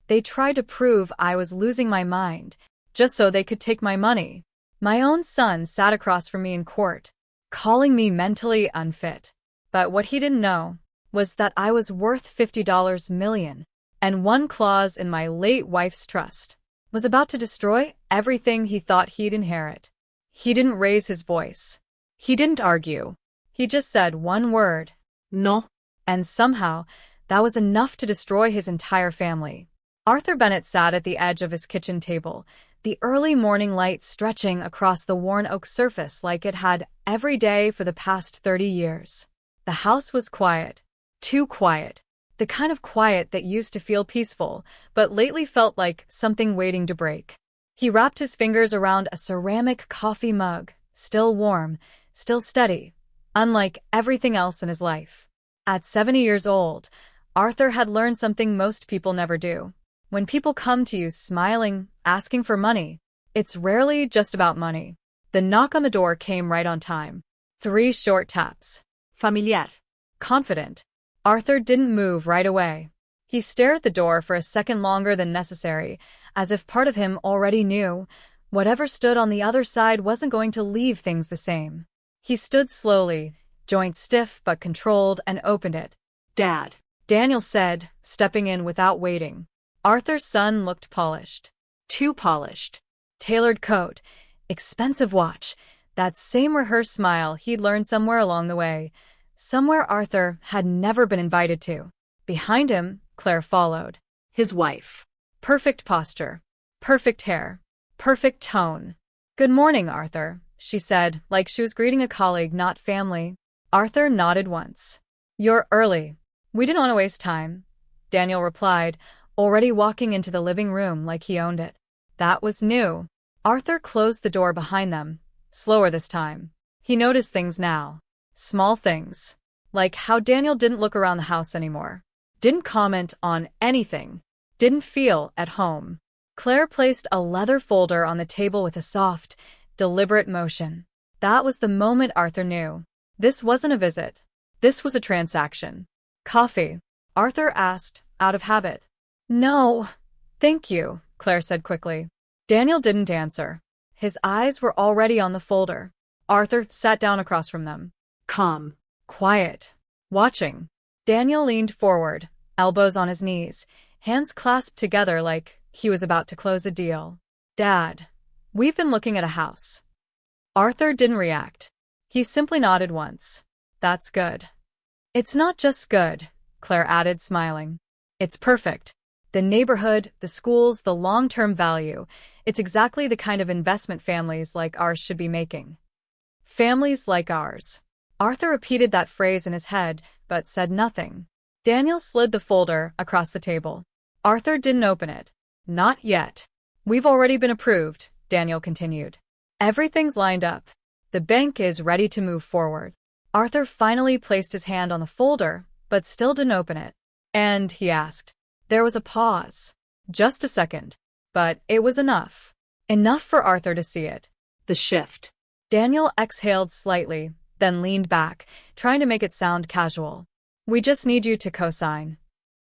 They tried to prove I was losing my mind, just so they could take my money. My own son sat across from me in court, calling me mentally unfit. But what he didn't know was that I was worth $50 million, and one clause in my late wife's trust was about to destroy everything he thought he'd inherit. He didn't raise his voice. He didn't argue. He just said one word. No. And somehow, that was enough to destroy his entire family. Arthur Bennett sat at the edge of his kitchen table, the early morning light stretching across the worn oak surface like it had every day for the past 30 years. The house was quiet. Too quiet. The kind of quiet that used to feel peaceful, but lately felt like something waiting to break. He wrapped his fingers around a ceramic coffee mug, still warm, still steady, unlike everything else in his life. At 70 years old, Arthur had learned something most people never do. When people come to you smiling, asking for money, it's rarely just about money. The knock on the door came right on time. 3 short taps. Familiar. Confident. Arthur didn't move right away. He stared at the door for a second longer than necessary, as if part of him already knew whatever stood on the other side wasn't going to leave things the same. He stood slowly, joints stiff but controlled, and opened it. Dad. Daniel said, stepping in without waiting. Arthur's son looked polished. Too polished. Tailored coat, expensive watch, that same rehearsed smile he'd learned somewhere along the way, somewhere Arthur had never been invited to. Behind him, Claire followed. His wife. Perfect posture, perfect hair, perfect tone. "Good morning, Arthur," she said, like she was greeting a colleague, not family. Arthur nodded once. "You're early. We didn't want to waste time," Daniel replied, already walking into the living room like he owned it. That was new. Arthur closed the door behind them, slower this time. He noticed things now. Small things. Like how Daniel didn't look around the house anymore. Didn't comment on anything. Didn't feel at home. Claire placed a leather folder on the table with a soft, deliberate motion. That was the moment Arthur knew. This wasn't a visit. This was a transaction. "Coffee?" Arthur asked, out of habit. "No, thank you," Claire said quickly. Daniel didn't answer. His eyes were already on the folder. Arthur sat down across from them. Calm. Quiet. Watching. Daniel leaned forward, elbows on his knees, hands clasped together like he was about to close a deal. "Dad, we've been looking at a house." Arthur didn't react. He simply nodded once. "That's good." "It's not just good," Claire added, smiling. "It's perfect. The neighborhood, the schools, the long-term value. It's exactly the kind of investment families like ours should be making." Families like ours. Arthur repeated that phrase in his head, but said nothing. Daniel slid the folder across the table. Arthur didn't open it. "Not yet. We've already been approved," Daniel continued. "Everything's lined up. The bank is ready to move forward." Arthur finally placed his hand on the folder, but still didn't open it. "And?" he asked. There was a pause. Just a second. But it was enough. Enough for Arthur to see it. The shift. Daniel exhaled slightly, then leaned back, trying to make it sound casual. "We just need you to co-sign."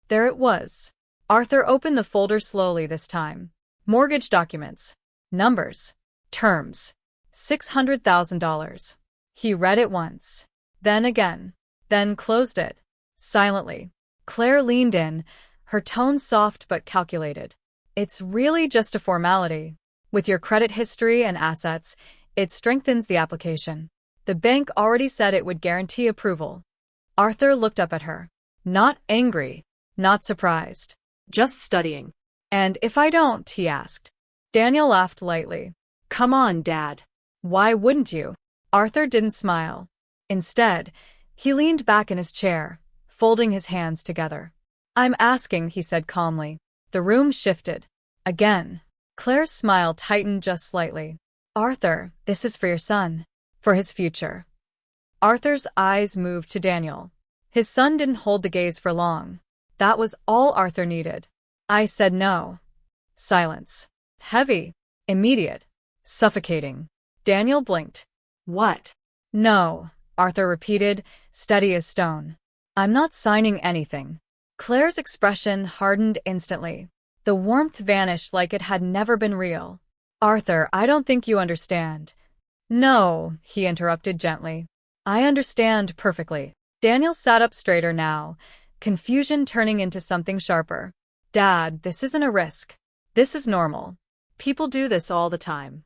There it was. Arthur opened the folder slowly this time. Mortgage documents. Numbers. Terms. $600,000. He read it once. Then again. Then closed it. Silently. Claire leaned in, her tone soft but calculated. "It's really just a formality. With your credit history and assets, it strengthens the application. The bank already said it would guarantee approval." Arthur looked up at her. Not angry. Not surprised. Just studying. "And if I don't?" he asked. Daniel laughed lightly. "Come on, Dad." "Why wouldn't you?" Arthur didn't smile. Instead, he leaned back in his chair, folding his hands together. "I'm asking," he said calmly. The room shifted. Again. Claire's smile tightened just slightly. "Arthur, this is for your son. For his future." Arthur's eyes moved to Daniel. His son didn't hold the gaze for long. That was all Arthur needed. "I said no." Silence. Heavy. Immediate. Suffocating. Daniel blinked. "What?" "No," Arthur repeated, steady as stone. "I'm not signing anything." Claire's expression hardened instantly. The warmth vanished like it had never been real. Arthur, I don't think you understand. No, he interrupted gently. I understand perfectly. Daniel sat up straighter now, confusion turning into something sharper. Dad, this isn't a risk. This is normal. People do this all the time.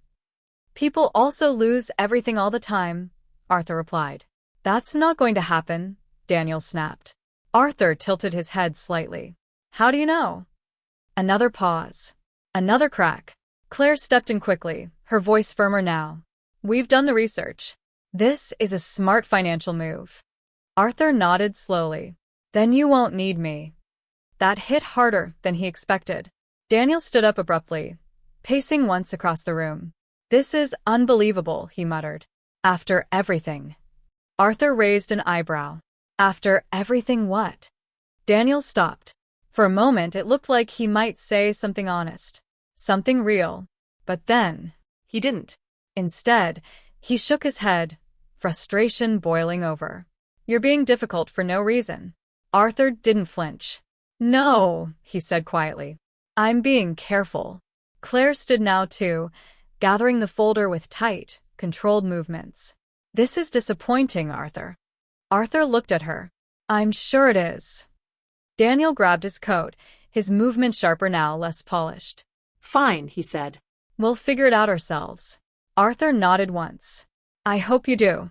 People also lose everything all the time, Arthur replied. That's not going to happen, Daniel snapped. Arthur tilted his head slightly. How do you know? Another pause. Another crack. Claire stepped in quickly, her voice firmer now. We've done the research. This is a smart financial move. Arthur nodded slowly. Then you won't need me. That hit harder than he expected. Daniel stood up abruptly, pacing once across the room. This is unbelievable, he muttered. After everything. Arthur raised an eyebrow. After everything what? Daniel stopped. For a moment it looked like he might say something honest, something real. But then, He didn't. instead, he shook his head, frustration boiling over. You're being difficult for no reason. Arthur didn't flinch. No, he said quietly. I'm being careful. Claire stood now too, gathering the folder with tight, controlled movements. This is disappointing, Arthur. Arthur looked at her. I'm sure it is. Daniel grabbed his coat, his movement sharper now, less polished. Fine, he said. We'll figure it out ourselves. Arthur nodded once. I hope you do.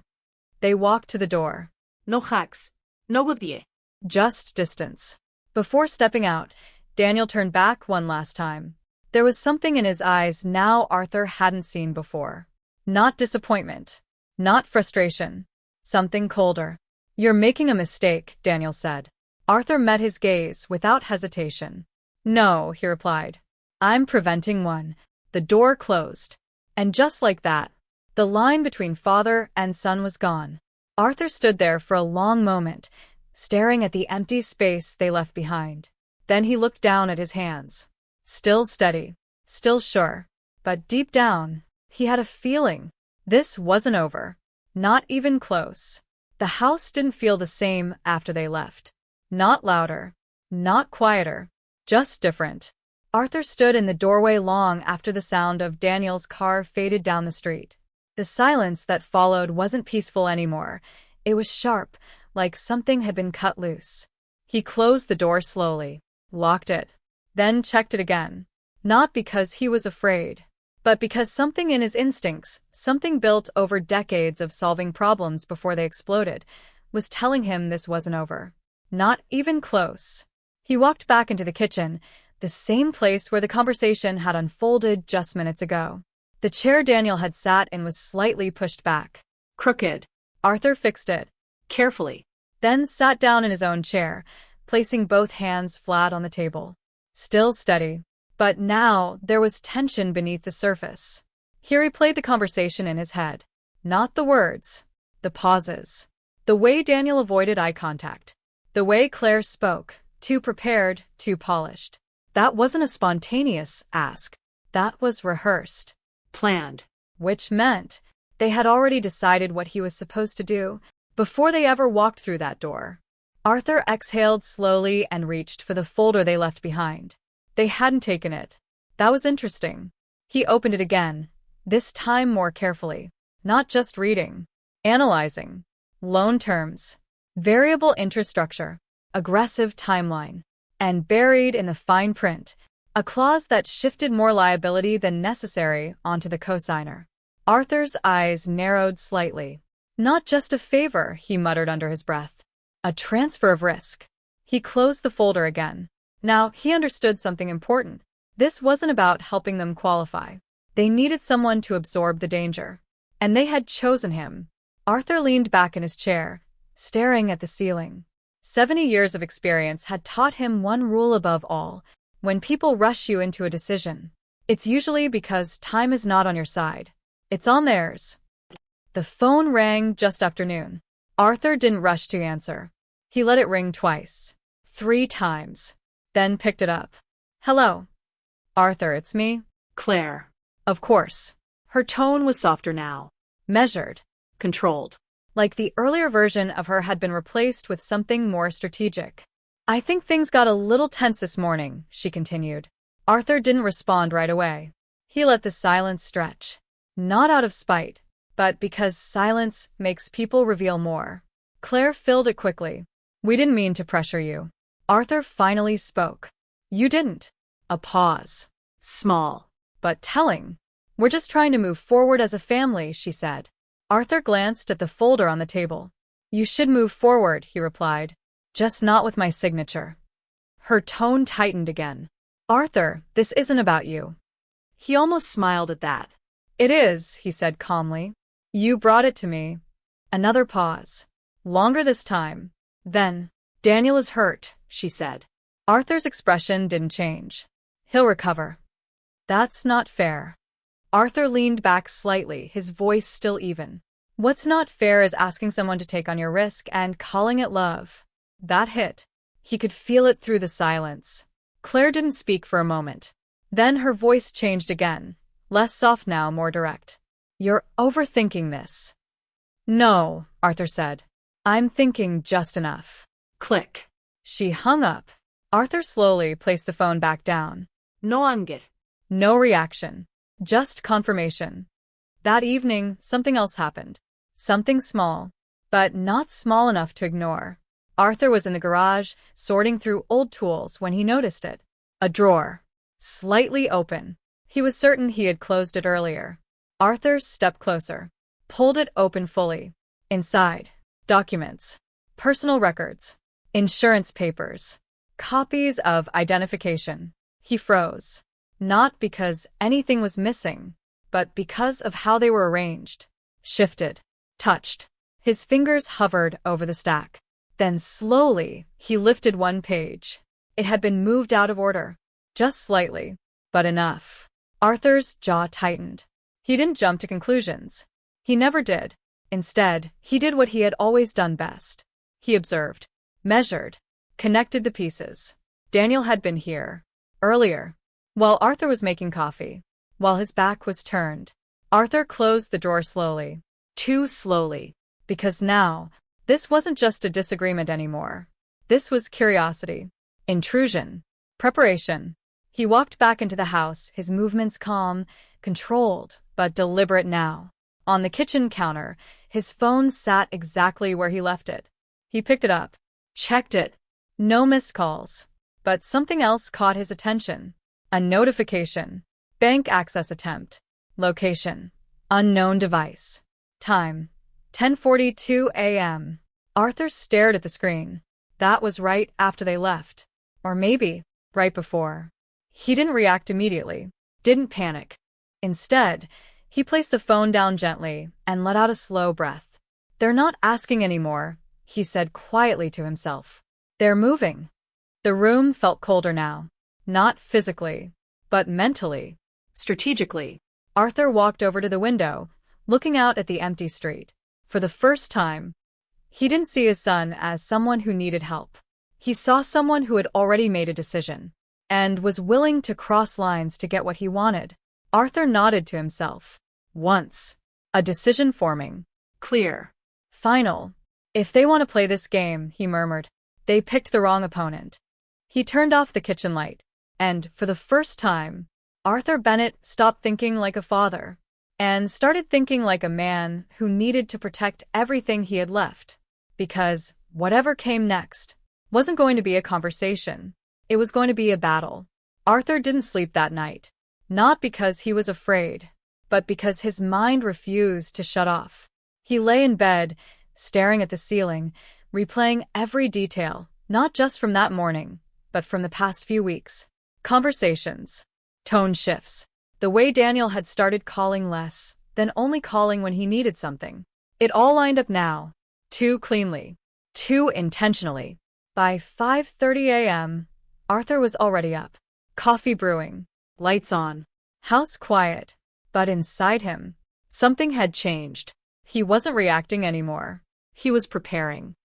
They walked to the door. No hacks. No budie. Just distance. Before stepping out, Daniel turned back one last time. There was something in his eyes now Arthur hadn't seen before. Not disappointment. Not frustration. Something colder. You're making a mistake, Daniel said. Arthur met his gaze without hesitation. No, he replied. I'm preventing one. The door closed. And just like that, the line between father and son was gone. Arthur stood there for a long moment, staring at the empty space they left behind. Then he looked down at his hands. Still steady, still sure. But deep down, he had a feeling. This wasn't over. Not even close. The house didn't feel the same after they left. Not louder. Not quieter. Just different. Arthur stood in the doorway long after the sound of Daniel's car faded down the street. The silence that followed wasn't peaceful anymore. It was sharp, like something had been cut loose. He closed the door slowly, locked it, then checked it again. Not because he was afraid, but because something in his instincts, something built over decades of solving problems before they exploded, was telling him this wasn't over. Not even close. He walked back into the kitchen, the same place where the conversation had unfolded just minutes ago. The chair Daniel had sat in was slightly pushed back. Crooked. Arthur fixed it. Carefully. Then sat down in his own chair, placing both hands flat on the table. Still steady. But now there was tension beneath the surface. He replayed the conversation in his head. Not the words. The pauses. The way Daniel avoided eye contact. The way Claire spoke, too prepared, too polished. That wasn't a spontaneous ask. That was rehearsed. Planned. Which meant they had already decided what he was supposed to do before they ever walked through that door. Arthur exhaled slowly and reached for the folder they left behind. They hadn't taken it. That was interesting. He opened it again, this time more carefully. Not just reading. Analyzing. Loan terms. Variable interest structure. Aggressive timeline. And buried in the fine print, a clause that shifted more liability than necessary onto the cosigner. Arthur's eyes narrowed slightly. Not just a favor, he muttered under his breath. A transfer of risk. He closed the folder again. Now, he understood something important. This wasn't about helping them qualify. They needed someone to absorb the danger. And they had chosen him. Arthur leaned back in his chair, staring at the ceiling. 70 years of experience had taught him one rule above all. When people rush you into a decision, it's usually because time is not on your side. It's on theirs. The phone rang just after noon. Arthur didn't rush to answer. He let it ring twice. 3 times. Then picked it up. Hello. Arthur, it's me. Claire. Of course. Her tone was softer now. Measured. Controlled. Like the earlier version of her had been replaced with something more strategic. I think things got a little tense this morning, she continued. Arthur didn't respond right away. He let the silence stretch. Not out of spite, but because silence makes people reveal more. Claire filled it quickly. We didn't mean to pressure you. Arthur finally spoke. You didn't. A pause. Small. But telling. We're just trying to move forward as a family, she said. Arthur glanced at the folder on the table. You should move forward, he replied. Just not with my signature. Her tone tightened again. Arthur, this isn't about you. He almost smiled at that. It is, he said calmly. You brought it to me. Another pause. Longer this time. Then, Daniel is hurt, she said. Arthur's expression didn't change. He'll recover. That's not fair. Arthur leaned back slightly, his voice still even. What's not fair is asking someone to take on your risk and calling it love. That hit. He could feel it through the silence. Claire didn't speak for a moment. Then her voice changed again, less soft now, more direct. You're overthinking this. No, Arthur said. I'm thinking just enough. Click. She hung up. Arthur slowly placed the phone back down. No anger. No reaction. Just confirmation. That evening, something else happened. Something small, but not small enough to ignore. Arthur was in the garage, sorting through old tools when he noticed it. A drawer. Slightly open. He was certain he had closed it earlier. Arthur stepped closer. Pulled it open fully. Inside. Documents. Personal records. Insurance papers. Copies of identification. He froze. Not because anything was missing, but because of how they were arranged. Shifted. Touched. His fingers hovered over the stack. Then slowly, he lifted one page. It had been moved out of order. Just slightly, but enough. Arthur's jaw tightened. He didn't jump to conclusions. He never did. Instead, he did what he had always done best. He observed, measured, connected the pieces. Daniel had been here. Earlier. While Arthur was making coffee. While his back was turned. Arthur closed the drawer slowly. Too slowly. Because now, this wasn't just a disagreement anymore. This was curiosity. Intrusion. Preparation. He walked back into the house, his movements calm, controlled, but deliberate now. On the kitchen counter, his phone sat exactly where he left it. He picked it up. Checked it. No missed calls. But something else caught his attention. A notification. Bank access attempt. Location. Unknown device. Time. 10:42 a.m. Arthur stared at the screen. That was right after they left. Or maybe, right before. He didn't react immediately. Didn't panic. Instead, he placed the phone down gently and let out a slow breath. They're not asking anymore, he said quietly to himself. They're moving. The room felt colder now. Not physically, but mentally. Strategically. Arthur walked over to the window, looking out at the empty street. For the first time, he didn't see his son as someone who needed help. He saw someone who had already made a decision and was willing to cross lines to get what he wanted. Arthur nodded to himself. Once. A decision forming. Clear. Final. If they want to play this game, he murmured, they picked the wrong opponent. He turned off the kitchen light. And, for the first time, Arthur Bennett stopped thinking like a father and started thinking like a man who needed to protect everything he had left. Because whatever came next wasn't going to be a conversation. It was going to be a battle. Arthur didn't sleep that night. Not because he was afraid, but because his mind refused to shut off. He lay in bed, staring at the ceiling, replaying every detail, not just from that morning, but from the past few weeks. Conversations. Tone shifts. The way Daniel had started calling less, then only calling when he needed something. It all lined up now. Too cleanly. Too intentionally. By 5:30 a.m., Arthur was already up. Coffee brewing. Lights on. House quiet. But inside him, something had changed. He wasn't reacting anymore. He was preparing.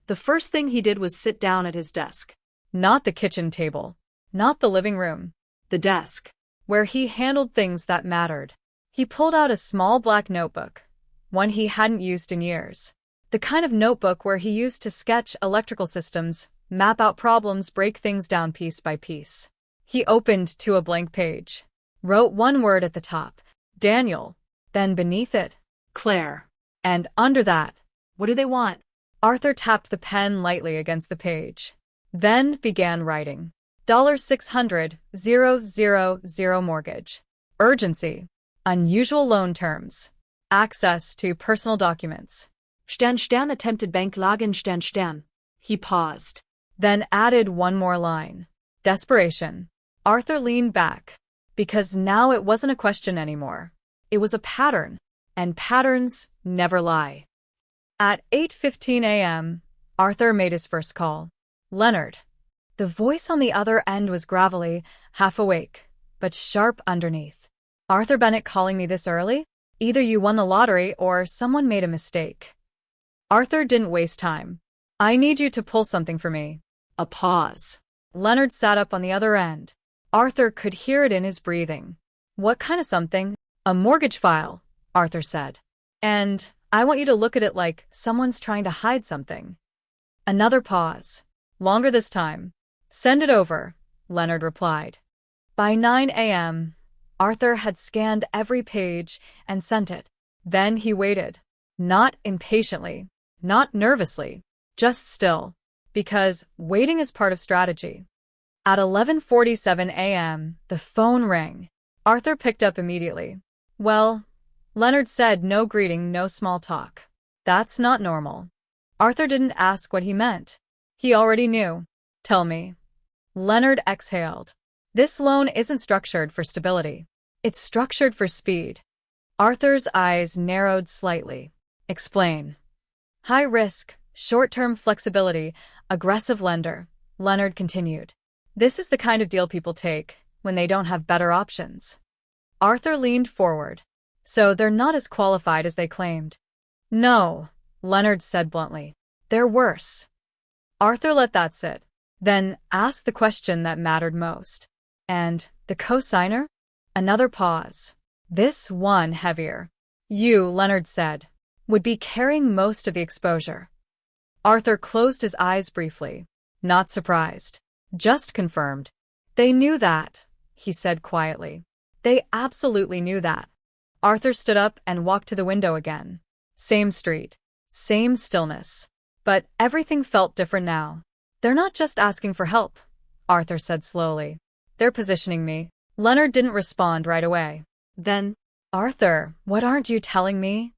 The first thing he did was sit down at his desk. Not the kitchen table. Not the living room. The desk. Where he handled things that mattered. He pulled out a small black notebook. One he hadn't used in years. The kind of notebook where he used to sketch electrical systems, map out problems, break things down piece by piece. He opened to a blank page, wrote one word at the top, Daniel, then beneath it, Claire. and under that, What do they want? Arthur tapped the pen lightly against the page, then began writing. $600,000 mortgage. Urgency. Unusual loan terms. Access to personal documents. Stern attempted bank login Stern. He paused. Then added one more line. Desperation. Arthur leaned back, because now it wasn't a question anymore. It was a pattern, and patterns never lie. At 8:15 a.m., Arthur made his first call. Leonard. The voice on the other end was gravelly, half awake, but sharp underneath. Arthur Bennett calling me this early? Either you won the lottery or someone made a mistake. Arthur didn't waste time. I need you to pull something for me. A pause. Leonard sat up on the other end. Arthur could hear it in his breathing. What kind of something? A mortgage file, Arthur said. And I want you to look at it like someone's trying to hide something. Another pause. Longer this time. Send it over, Leonard replied. By 9 a.m., Arthur had scanned every page and sent it. Then he waited. Not impatiently, not nervously, just still, because waiting is part of strategy. At 11:47 a.m., the phone rang. Arthur picked up immediately. Well, Leonard said, no greeting, no small talk. That's not normal. Arthur didn't ask what he meant. He already knew. Tell me. Leonard exhaled. This loan isn't structured for stability. It's structured for speed. Arthur's eyes narrowed slightly. Explain. High risk, short-term flexibility, aggressive lender, Leonard continued. This is the kind of deal people take when they don't have better options. Arthur leaned forward. So they're not as qualified as they claimed. No, Leonard said bluntly. They're worse. Arthur let that sit. Then asked the question that mattered most. And the co-signer? Another pause. This one heavier. You, Leonard said, would be carrying most of the exposure. Arthur closed his eyes briefly. Not surprised. Just confirmed. They knew that, he said quietly. They absolutely knew that. Arthur stood up and walked to the window again. Same street. Same stillness. But everything felt different now. They're not just asking for help, Arthur said slowly. They're positioning me. Leonard didn't respond right away. Then, Arthur, what aren't you telling me?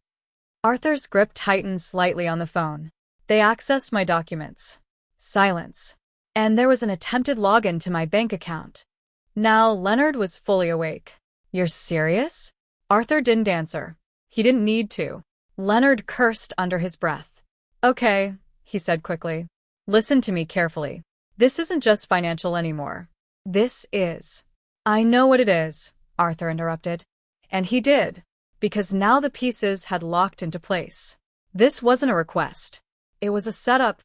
Arthur's grip tightened slightly on the phone. They accessed my documents. Silence. And there was an attempted login to my bank account. Now Leonard was fully awake. You're serious? Arthur didn't answer. He didn't need to. Leonard cursed under his breath. Okay, he said quickly. Listen to me carefully. This isn't just financial anymore. This is. I know what it is, Arthur interrupted. And he did, because now the pieces had locked into place. This wasn't a request. It was a setup.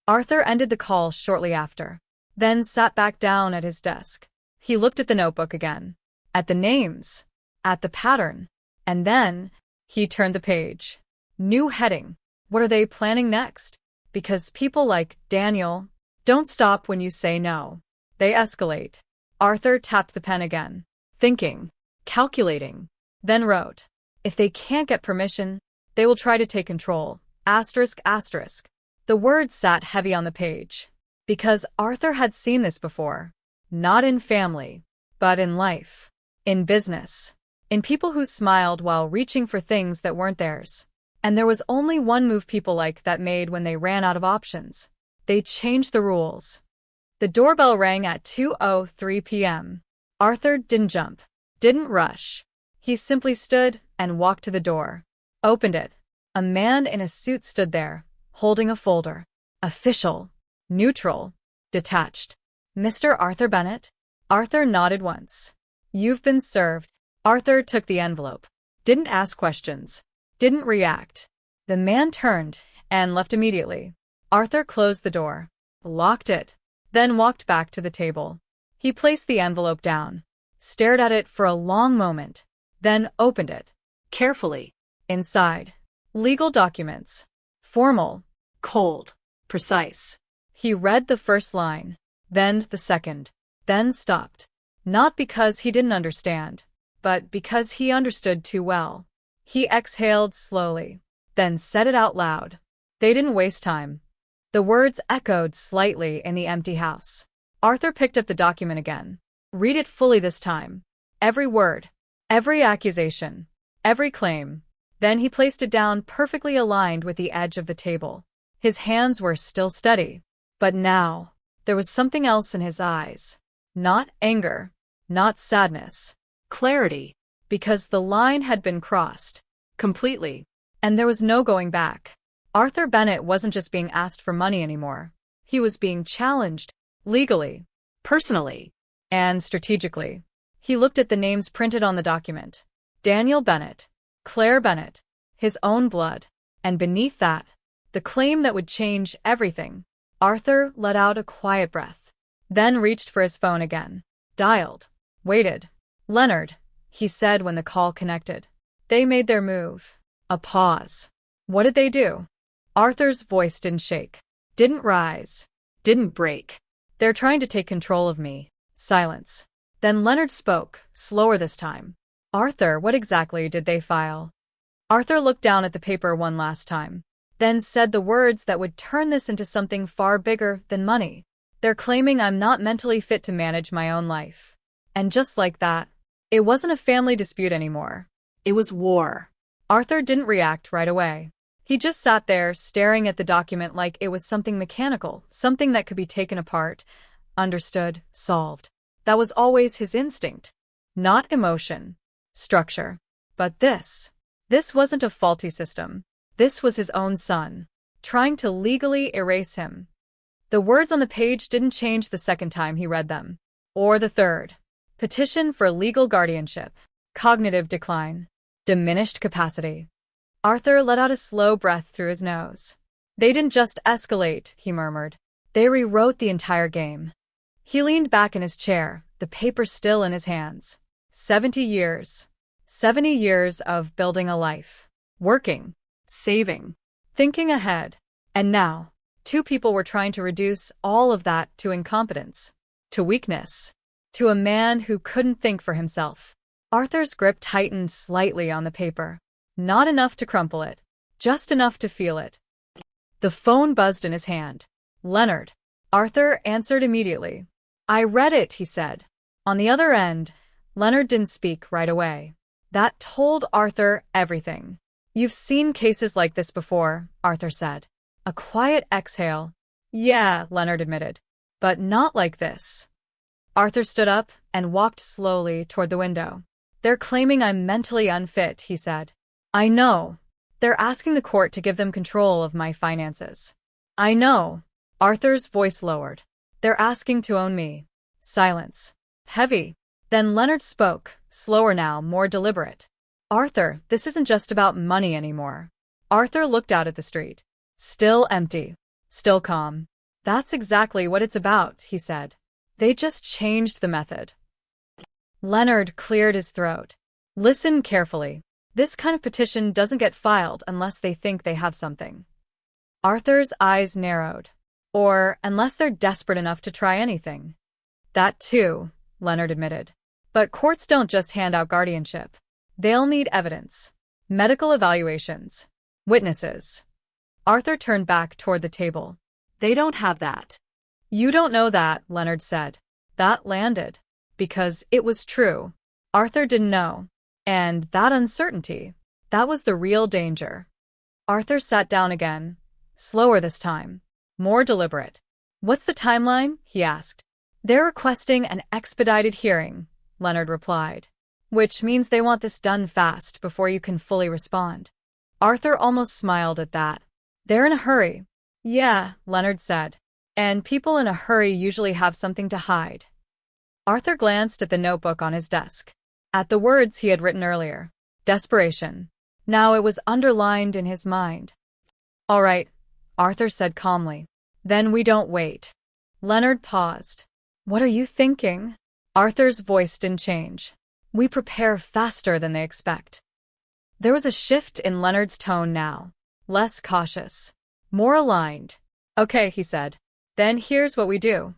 Arthur ended the call shortly after, then sat back down at his desk. He looked at the notebook again, at the names, at the pattern, and then he turned the page. New heading. What are they planning next? Because people like Daniel don't stop when you say no. They escalate. Arthur tapped the pen again, thinking, calculating, then wrote, if they can't get permission, they will try to take control. Asterisk, asterisk. The words sat heavy on the page, because Arthur had seen this before. Not in family, but in life, in business, in people who smiled while reaching for things that weren't theirs. And there was only one move people like that made when they ran out of options. They changed the rules. The doorbell rang at 2:03 p.m. Arthur didn't jump, didn't rush. He simply stood and walked to the door, opened it. A man in a suit stood there, holding a folder. Official, neutral, detached. Mr. Arthur Bennett? Arthur nodded once. You've been served. Arthur took the envelope. Didn't ask questions. Didn't react. The man turned and left immediately. Arthur closed the door, locked it, then walked back to the table. He placed the envelope down, stared at it for a long moment, then opened it. Carefully. Inside. Legal documents. Formal. Cold. Precise. He read the first line, then the second. then stopped. Not because he didn't understand, but because he understood too well. He exhaled slowly, then said it out loud. They didn't waste time. The words echoed slightly in the empty house. Arthur picked up the document again. Read it fully this time. Every word, every accusation, every claim. Then he placed it down perfectly aligned with the edge of the table. His hands were still steady, but now there was something else in his eyes. Not anger, not sadness. Clarity. Because the line had been crossed. Completely. And there was no going back. Arthur Bennett wasn't just being asked for money anymore. He was being challenged, legally, Personally. and strategically. He looked at the names printed on the document. Daniel Bennett, Claire Bennett, his own blood. And beneath that, the claim that would change everything. Arthur let out a quiet breath, then reached for his phone again. Dialed. Waited. Leonard, he said when the call connected. They made their move. A pause. What did they do? Arthur's voice didn't shake, didn't rise, Didn't break. They're trying to take control of me. Silence. Then Leonard spoke, slower this time. Arthur, what exactly did they file? Arthur looked down at the paper one last time, then said the words that would turn this into something far bigger than money. They're claiming I'm not mentally fit to manage my own life. And just like that, it wasn't a family dispute anymore. It was war. Arthur didn't react right away. He just sat there, staring at the document like it was something mechanical, something that could be taken apart, understood, solved. That was always his instinct. Not emotion. Structure. But this wasn't a faulty system. This was his own son, trying to legally erase him. The words on the page didn't change the second time he read them. Or the third. Petition for legal guardianship. Cognitive decline. Diminished capacity. Arthur let out a slow breath through his nose. They didn't just escalate, he murmured. They rewrote the entire game. He leaned back in his chair, the paper still in his hands. 70 years. 70 years of building a life. Working. Saving. Thinking ahead. And now, two people were trying to reduce all of that to incompetence. To weakness. To a man who couldn't think for himself. Arthur's grip tightened slightly on the paper. Not enough to crumple it. Just enough to feel it. The phone buzzed in his hand. Leonard. Arthur answered immediately. I read it, he said. On the other end, Leonard didn't speak right away. That told Arthur everything. You've seen cases like this before, Arthur said. A quiet exhale. Yeah, Leonard admitted. But not like this. Arthur stood up and walked slowly toward the window. They're claiming I'm mentally unfit, he said. I know. They're asking the court to give them control of my finances. I know. Arthur's voice lowered. They're asking to own me. Silence. Heavy. Then Leonard spoke, slower now, more deliberate. Arthur, this isn't just about money anymore. Arthur looked out at the street. Still empty. Still calm. That's exactly what it's about, he said. They just changed the method. Leonard cleared his throat. Listen carefully. This kind of petition doesn't get filed unless they think they have something. Arthur's eyes narrowed. Or unless they're desperate enough to try anything. That too, Leonard admitted. But courts don't just hand out guardianship. They'll need evidence. Medical evaluations. Witnesses. Arthur turned back toward the table. They don't have that. You don't know that, Leonard said. That landed. Because it was true. Arthur didn't know. And that uncertainty, that was the real danger. Arthur sat down again. Slower this time. More deliberate. What's the timeline? He asked. They're requesting an expedited hearing, Leonard replied. Which means they want this done fast before you can fully respond. Arthur almost smiled at that. They're in a hurry. Yeah, Leonard said. And people in a hurry usually have something to hide. Arthur glanced at the notebook on his desk. At the words he had written earlier. Desperation. Now it was underlined in his mind. All right, Arthur said calmly. Then we don't wait. Leonard paused. What are you thinking? Arthur's voice didn't change. We prepare faster than they expect. There was a shift in Leonard's tone now. Less cautious. More aligned. Okay, he said. Then here's what we do.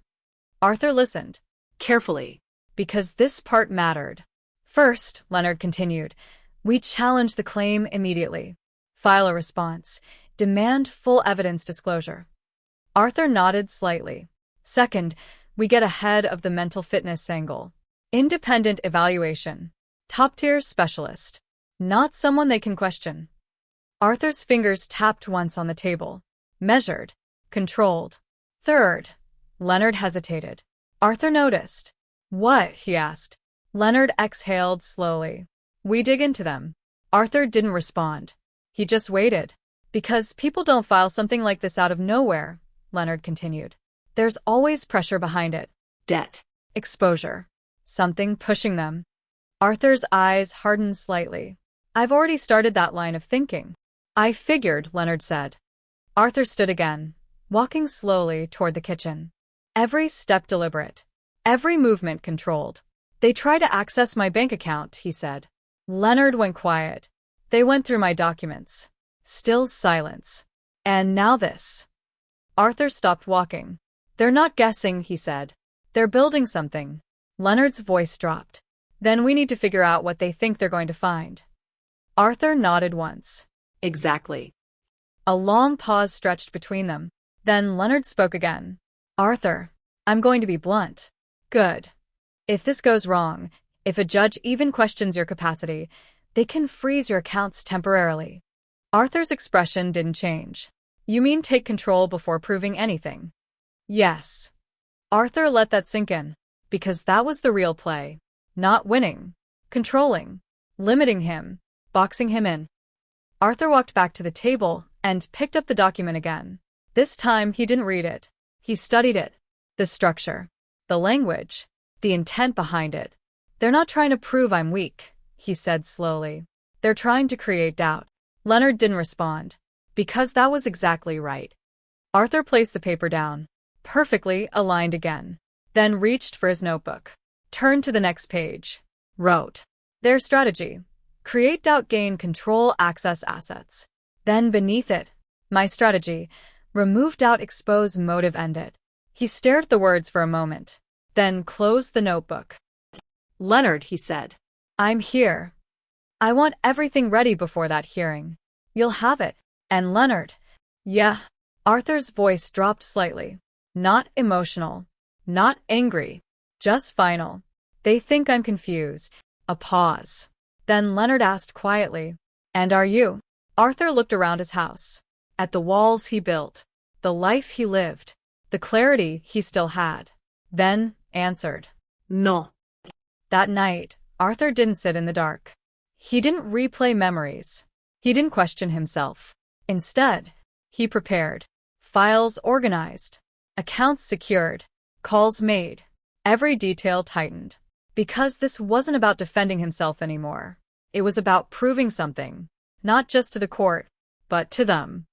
Arthur listened. carefully. Because this part mattered. First, Leonard continued, we challenge the claim immediately. File a response. Demand full evidence disclosure. Arthur nodded slightly. Second, we get ahead of the mental fitness angle. Independent evaluation. Top-tier specialist. Not someone they can question. Arthur's fingers tapped once on the table. Measured. Controlled. Third. Leonard hesitated. Arthur noticed. What? He asked. Leonard exhaled slowly. We dig into them. Arthur didn't respond. He just waited. Because people don't file something like this out of nowhere, Leonard continued. There's always pressure behind it. Debt. Exposure. Something pushing them. Arthur's eyes hardened slightly. I've already started that line of thinking. I figured, Leonard said. Arthur stood again, walking slowly toward the kitchen. Every step deliberate. Every movement controlled. They try to access my bank account, he said. Leonard went quiet. They went through my documents. Still silence. And now this. Arthur stopped walking. They're not guessing, he said. They're building something. Leonard's voice dropped. Then we need to figure out what they think they're going to find. Arthur nodded once. Exactly. A long pause stretched between them. Then Leonard spoke again. Arthur, I'm going to be blunt. Good. If this goes wrong, if a judge even questions your capacity, they can freeze your accounts temporarily. Arthur's expression didn't change. You mean take control before proving anything? Yes. Arthur let that sink in, because that was the real play. Not winning. Controlling. Limiting him. Boxing him in. Arthur walked back to the table and picked up the document again. This time he didn't read it. He studied it. The structure. The language. The intent behind it. They're not trying to prove I'm weak, he said slowly. They're trying to create doubt. Leonard didn't respond. Because that was exactly right. Arthur placed the paper down, perfectly aligned again, then reached for his notebook. Turned to the next page. Wrote. Their strategy. Create doubt, gain control, access assets. Then beneath it, my strategy. Remove doubt, expose motive, end it. He stared at the words for a moment, then closed the notebook. Leonard, he said. I'm here. I want everything ready before that hearing. You'll have it. And Leonard. Yeah. Arthur's voice dropped slightly. Not emotional. Not angry. Just final. They think I'm confused. A pause. Then Leonard asked quietly, and are you? Arthur looked around his house. At the walls he built. The life he lived. The clarity he still had. Then answered. No. That night, Arthur didn't sit in the dark. He didn't replay memories. He didn't question himself. Instead, he prepared. Files organized. Accounts secured. Calls made. Every detail tightened. Because this wasn't about defending himself anymore. It was about proving something. Not just to the court, but to them.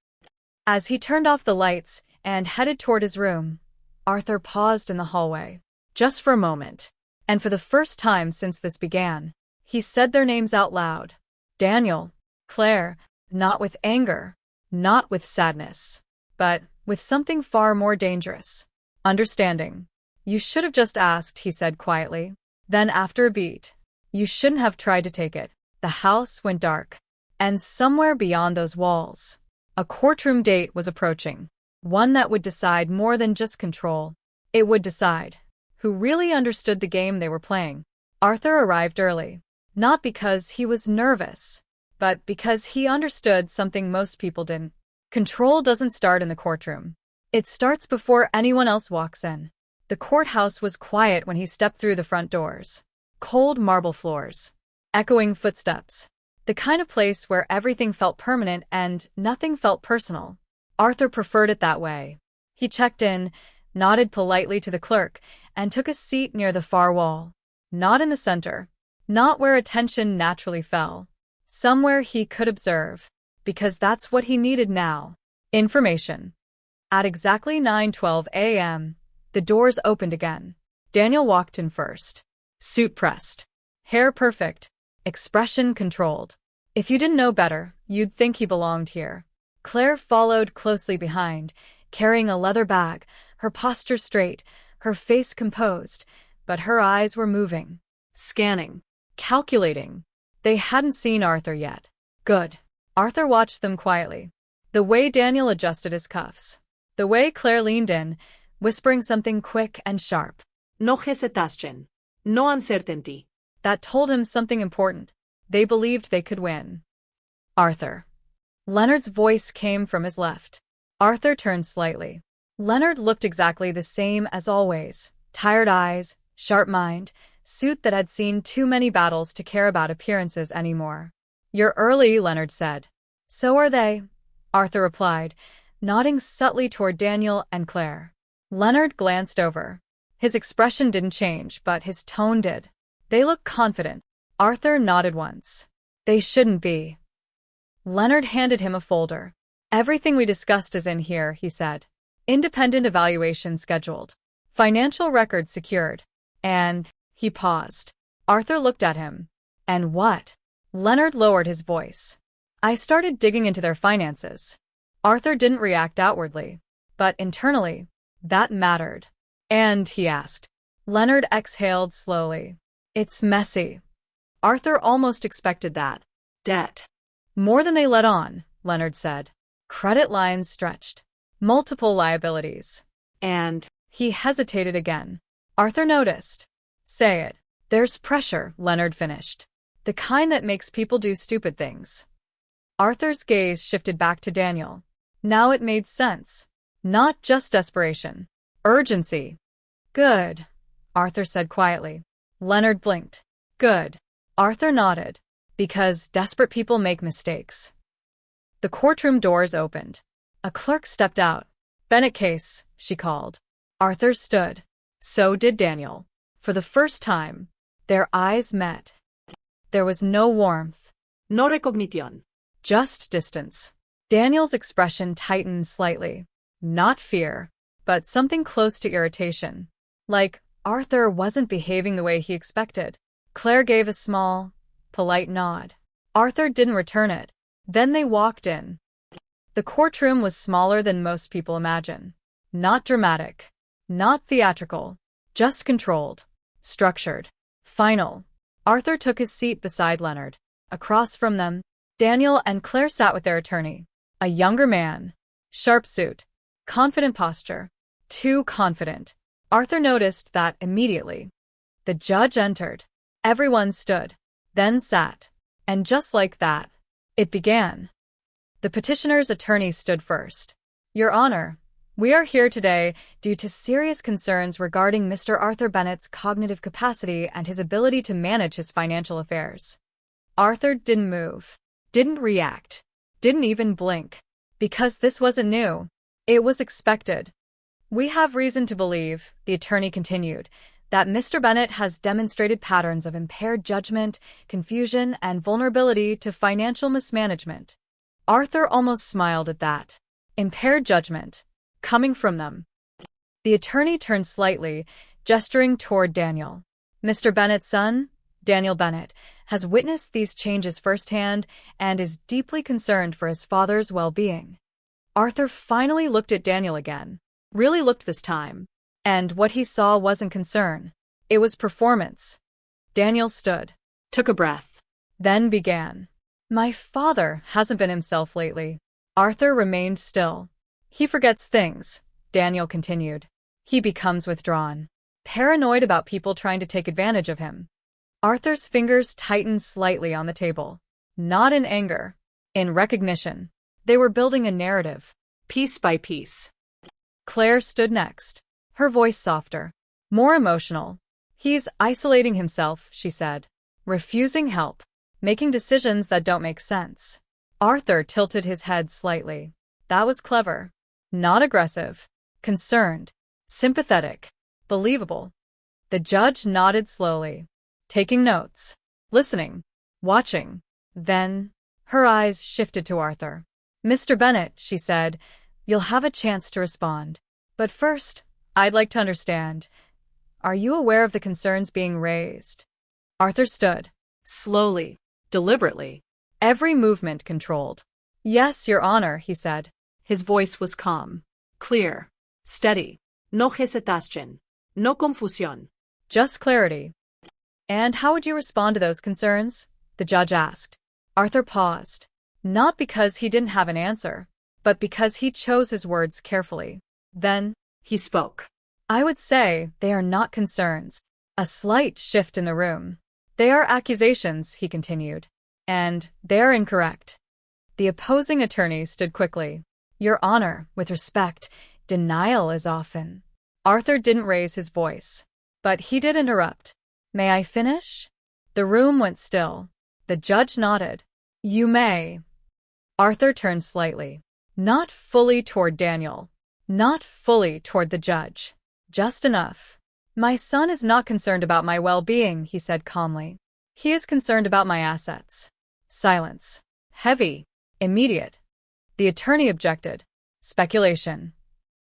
As he turned off the lights and headed toward his room, Arthur paused in the hallway. Just for a moment. And for the first time since this began, he said their names out loud. Daniel. Claire. Not with anger. Not with sadness. But with something far more dangerous. Understanding. You should have just asked, he said quietly. Then after a beat, you shouldn't have tried to take it. The house went dark. And somewhere beyond those walls, a courtroom date was approaching. One that would decide more than just control. It would decide who really understood the game they were playing. Arthur arrived early. Not because he was nervous, but because he understood something most people didn't. Control doesn't start in the courtroom. It starts before anyone else walks in. The courthouse was quiet when he stepped through the front doors. Cold marble floors. Echoing footsteps. The kind of place where everything felt permanent and nothing felt personal. Arthur preferred it that way. He checked in, nodded politely to the clerk, and took a seat near the far wall. Not in the center. Not where attention naturally fell. Somewhere he could observe. Because that's what he needed now. Information. At exactly 9:12 a.m., the doors opened again. Daniel walked in first. Suit pressed. Hair perfect. Expression controlled. If you didn't know better, you'd think he belonged here. Claire followed closely behind, carrying a leather bag, her posture straight, her face composed, but her eyes were moving, Scanning. calculating. They hadn't seen Arthur yet. Good. Arthur watched them quietly. The way Daniel adjusted his cuffs. The way Claire leaned in, whispering something quick and sharp. No hesitation. No uncertainty. That told him something important. They believed they could win. Arthur. Leonard's voice came from his left. Arthur turned slightly. Leonard looked exactly the same as always. Tired eyes, sharp mind, suit that had seen too many battles to care about appearances anymore. You're early, Leonard said. So are they, Arthur replied, nodding subtly toward Daniel and Claire. Leonard glanced over. His expression didn't change, but his tone did. They looked confident. Arthur nodded once. They shouldn't be. Leonard handed him a folder. Everything we discussed is in here, he said. Independent evaluation scheduled. Financial records secured. And, he paused. Arthur looked at him. And what? Leonard lowered his voice. I started digging into their finances. Arthur didn't react outwardly, but internally, that mattered. And, he asked. Leonard exhaled slowly. It's messy. Arthur almost expected that. Debt. More than they let on, Leonard said. Credit lines stretched. Multiple liabilities. And He hesitated again. Arthur noticed. Say it. There's pressure, Leonard finished. The kind that makes people do stupid things. Arthur's gaze shifted back to Daniel. Now it made sense. Not just desperation. Urgency. Good, Arthur said quietly. Leonard blinked. Good. Arthur nodded. Because desperate people make mistakes. The courtroom doors opened. A clerk stepped out. Bennett case, she called. Arthur stood. So did Daniel. For the first time, their eyes met. There was no warmth. no recognition. Just distance. Daniel's expression tightened slightly. Not fear, but something close to irritation. Like Arthur wasn't behaving the way he expected. Claire gave a small, polite nod. Arthur didn't return it. Then they walked in. The courtroom was smaller than most people imagine. Not dramatic. Not theatrical. Just controlled. Structured. Final. Arthur took his seat beside Leonard. Across from them, Daniel and Claire sat with their attorney. A younger man. Sharp suit. Confident posture. Too confident. Arthur noticed that immediately. The judge entered. Everyone stood. Then sat. And just like that, it began. The petitioner's attorney stood first. Your Honor, we are here today due to serious concerns regarding Mr. Arthur Bennett's cognitive capacity and his ability to manage his financial affairs. Arthur didn't move, didn't react, didn't even blink. Because this wasn't new. It was expected. We have reason to believe, the attorney continued, that Mr. Bennett has demonstrated patterns of impaired judgment, confusion, and vulnerability to financial mismanagement. Arthur almost smiled at that. Impaired judgment. Coming from them. The attorney turned slightly, gesturing toward Daniel. Mr. Bennett's son, Daniel Bennett, has witnessed these changes firsthand and is deeply concerned for his father's well-being. Arthur finally looked at Daniel again. Really looked this time. And what he saw wasn't concern. It was performance. Daniel stood. Took a breath. Then began. My father hasn't been himself lately. Arthur remained still. He forgets things, Daniel continued. He becomes withdrawn. Paranoid about people trying to take advantage of him. Arthur's fingers tightened slightly on the table. Not in anger. In recognition. They were building a narrative. Piece by piece. Claire stood next. Her voice softer. More emotional. He's isolating himself, she said. Refusing help. Making decisions that don't make sense. Arthur tilted his head slightly. That was clever. Not aggressive. Concerned. Sympathetic. Believable. The judge nodded slowly. Taking notes. Listening. Watching. Then, her eyes shifted to Arthur. Mr. Bennett, she said, you'll have a chance to respond. But first, I'd like to understand. Are you aware of the concerns being raised? Arthur stood. Slowly. Deliberately. Every movement controlled. Yes, Your Honor, he said. His voice was calm. Clear. Steady. No hesitation. No confusión. Just clarity. And how would you respond to those concerns? The judge asked. Arthur paused. Not because he didn't have an answer, but because he chose his words carefully. Then, he spoke. I would say they are not concerns. A slight shift in the room. They are accusations, he continued. And they are incorrect. The opposing attorney stood quickly. Your Honor, with respect, denial is often. Arthur didn't raise his voice, but he did interrupt. May I finish? The room went still. The judge nodded. You may. Arthur turned slightly. Not fully toward Daniel. Not fully toward the judge. Just enough. My son is not concerned about my well-being, he said calmly. He is concerned about my assets. Silence. Heavy. Immediate. The attorney objected. Speculation.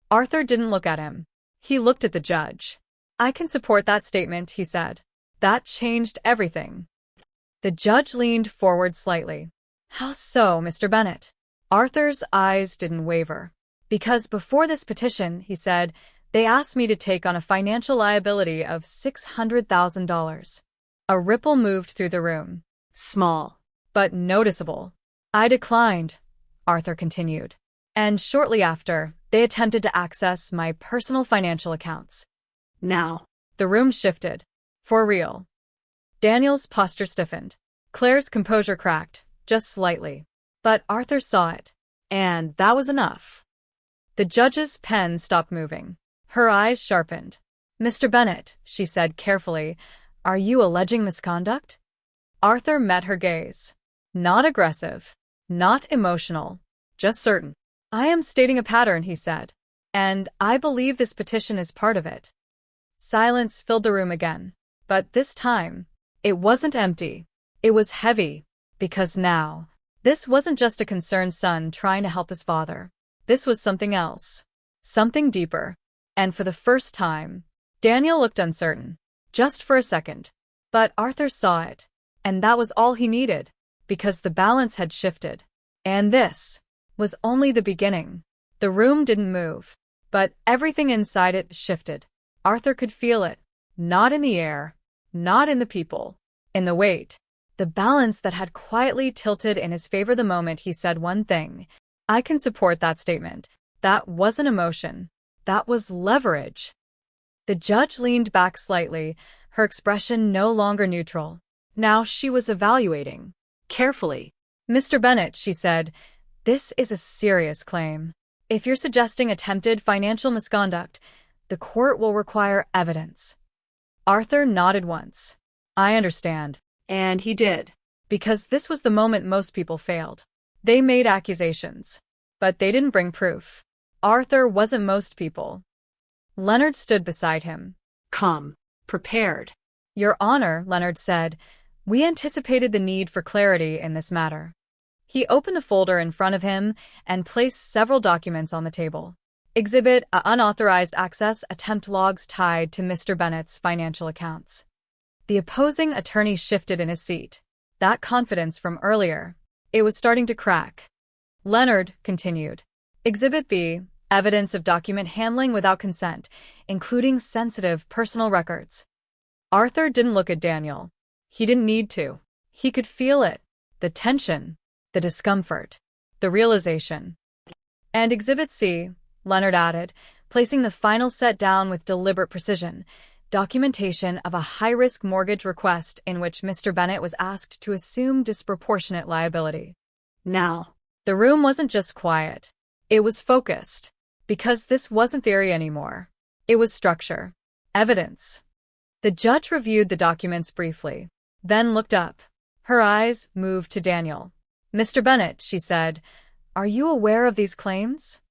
Arthur didn't look at him. He looked at the judge. I can support that statement, he said. That changed everything. The judge leaned forward slightly. How so, Mr. Bennett? Arthur's eyes didn't waver. Because before this petition, he said, they asked me to take on a financial liability of $600,000. A ripple moved through the room. Small, but noticeable. I declined, Arthur continued. And shortly after, they attempted to access my personal financial accounts. Now, the room shifted. For real. Daniel's posture stiffened. Claire's composure cracked, just slightly. But Arthur saw it. And that was enough. The judge's pen stopped moving. Her eyes sharpened. Mr. Bennett, she said carefully, are you alleging misconduct? Arthur met her gaze. Not aggressive. Not emotional. Just certain. I am stating a pattern, he said. And I believe this petition is part of it. Silence filled the room again. But this time, it wasn't empty. It was heavy. Because now, this wasn't just a concerned son trying to help his father. This was something else. Something deeper. And for the first time, Daniel looked uncertain. Just for a second. But Arthur saw it. And that was all he needed. Because the balance had shifted. And this was only the beginning. The room didn't move. But everything inside it shifted. Arthur could feel it. Not in the air. Not in the people. In the weight. The balance that had quietly tilted in his favor the moment he said one thing. I can support that statement. That wasn't emotion. That was leverage. The judge leaned back slightly, her expression no longer neutral. Now she was evaluating. Carefully. Mr. Bennett, she said, this is a serious claim. If you're suggesting attempted financial misconduct, the court will require evidence. Arthur nodded once. I understand. And he did. Because this was the moment most people failed. They made accusations. But they didn't bring proof. Arthur wasn't most people. Leonard stood beside him. Calm. Prepared. Your Honor, Leonard said, we anticipated the need for clarity in this matter. He opened the folder in front of him and placed several documents on the table. Exhibit A unauthorized access attempt logs tied to Mr. Bennett's financial accounts. The opposing attorney shifted in his seat. That confidence from earlier. It was starting to crack. Leonard continued. Exhibit B, evidence of document handling without consent, including sensitive personal records. Arthur didn't look at Daniel. He didn't need to. He could feel it. The tension. The discomfort. The realization. And Exhibit C, Leonard added, placing the final set down with deliberate precision, documentation of a high-risk mortgage request in which Mr. Bennett was asked to assume disproportionate liability. Now, the room wasn't just quiet. It was focused. Because this wasn't theory anymore. It was structure. Evidence. The judge reviewed the documents briefly, then looked up. Her eyes moved to Daniel. Mr. Bennett, she said, are you aware of these claims?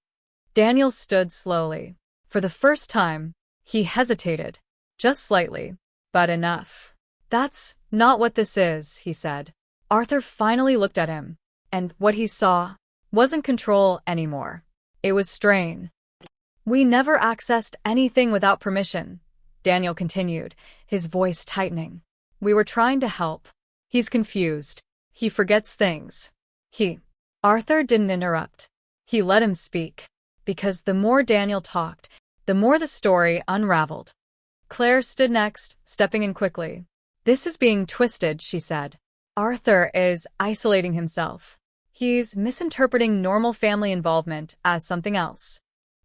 Daniel stood slowly. For the first time, he hesitated. Just slightly, but enough. That's not what this is, he said. Arthur finally looked at him, and what he saw wasn't control anymore. It was strain. We never accessed anything without permission, Daniel continued, his voice tightening. We were trying to help. He's confused. He forgets things. Arthur didn't interrupt. He let him speak. Because the more Daniel talked, the more the story unraveled. Claire stood next, stepping in quickly. This is being twisted, she said. Arthur is isolating himself. He's misinterpreting normal family involvement as something else.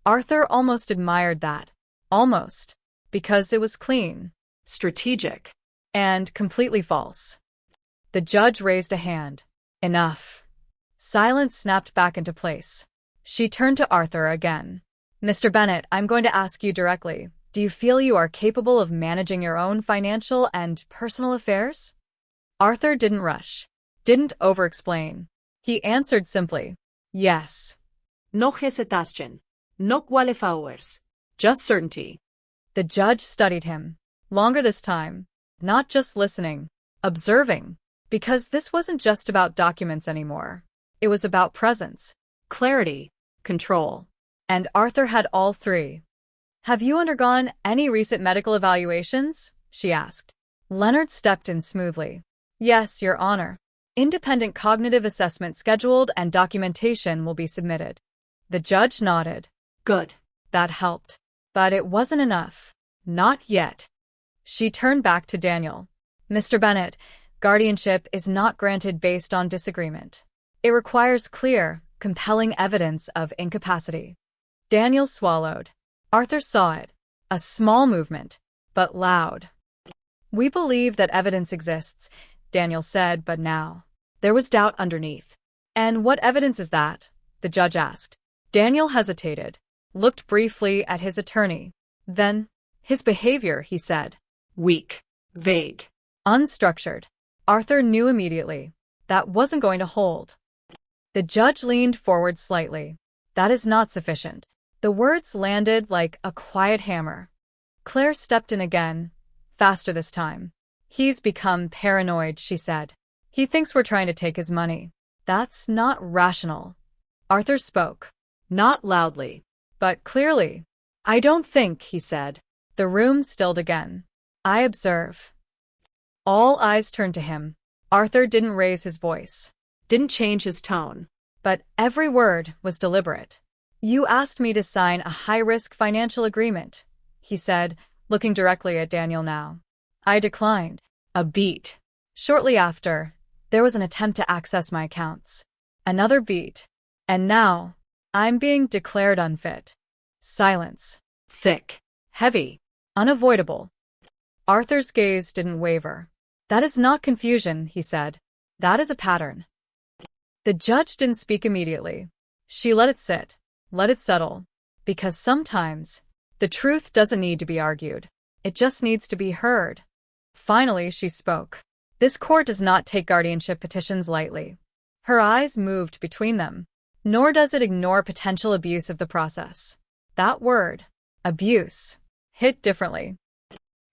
Arthur almost admired that. Almost. Because it was clean. Strategic. And completely false. The judge raised a hand. Enough. Silence snapped back into place. She turned to Arthur again. Mr. Bennet, I'm going to ask you directly. Do you feel you are capable of managing your own financial and personal affairs? Arthur didn't rush. Didn't over-explain. He answered simply. Yes. No hesitation. No qualifiers. Just certainty. The judge studied him. Longer this time. Not just listening. Observing. Because this wasn't just about documents anymore. It was about presence. Clarity. Control. And Arthur had all three. Have you undergone any recent medical evaluations? She asked. Leonard stepped in smoothly. Yes, Your Honor. Independent cognitive assessment scheduled and documentation will be submitted. The judge nodded. Good. That helped. But it wasn't enough. Not yet. She turned back to Daniel. Mr. Bennet, guardianship is not granted based on disagreement. It requires clear, compelling evidence of incapacity. Daniel swallowed. Arthur saw it. A small movement, but loud. We believe that evidence exists, Daniel said, but now. There was doubt underneath. And what evidence is that? The judge asked. Daniel hesitated, looked briefly at his attorney. Then, his behavior, he said. Weak. Vague. Unstructured. Arthur knew immediately. That wasn't going to hold. The judge leaned forward slightly. That is not sufficient. The words landed like a quiet hammer. Claire stepped in again, faster this time. He's become paranoid, she said. He thinks we're trying to take his money. That's not rational. Arthur spoke. Not loudly, but clearly. I don't think, he said. The room stilled again. I observe. All eyes turned to him. Arthur didn't raise his voice. Didn't change his tone. But every word was deliberate. You asked me to sign a high-risk financial agreement, he said, looking directly at Daniel now. I declined. A beat. Shortly after, there was an attempt to access my accounts. Another beat. And now, I'm being declared unfit. Silence. Thick. Heavy. Unavoidable. Arthur's gaze didn't waver. That is not confusion, he said. That is a pattern. The judge didn't speak immediately. She let it sit. Let it settle. Because sometimes, the truth doesn't need to be argued. It just needs to be heard. Finally, she spoke. This court does not take guardianship petitions lightly. Her eyes moved between them. Nor does it ignore potential abuse of the process. That word, abuse, hit differently.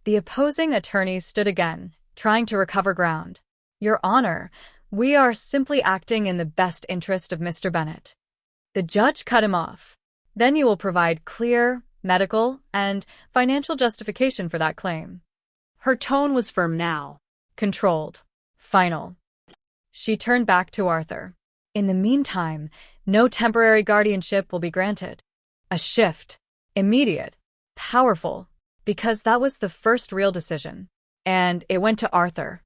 The opposing attorneys stood again, trying to recover ground. Your Honor, we are simply acting in the best interest of Mr. Bennet. The judge cut him off. Then you will provide clear, medical, and financial justification for that claim. Her tone was firm now. Controlled. Final. She turned back to Arthur. In the meantime, no temporary guardianship will be granted. A shift. Immediate. Powerful. Because that was the first real decision. And it went to Arthur.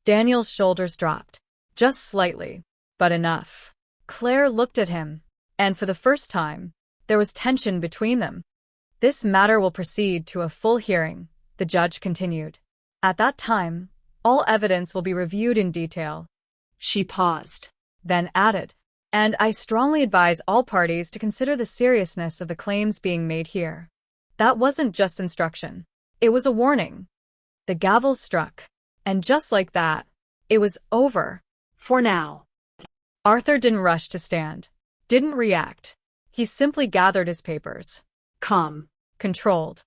Daniel's shoulders dropped. Just slightly. But enough. Claire looked at him. And for the first time, there was tension between them. This matter will proceed to a full hearing, the judge continued. At that time, all evidence will be reviewed in detail. She paused. Then added, and I strongly advise all parties to consider the seriousness of the claims being made here. That wasn't just instruction. It was a warning. The gavel struck. And just like that, it was over. For now. Arthur didn't rush to stand. Didn't react. He simply gathered his papers. Calm. Controlled.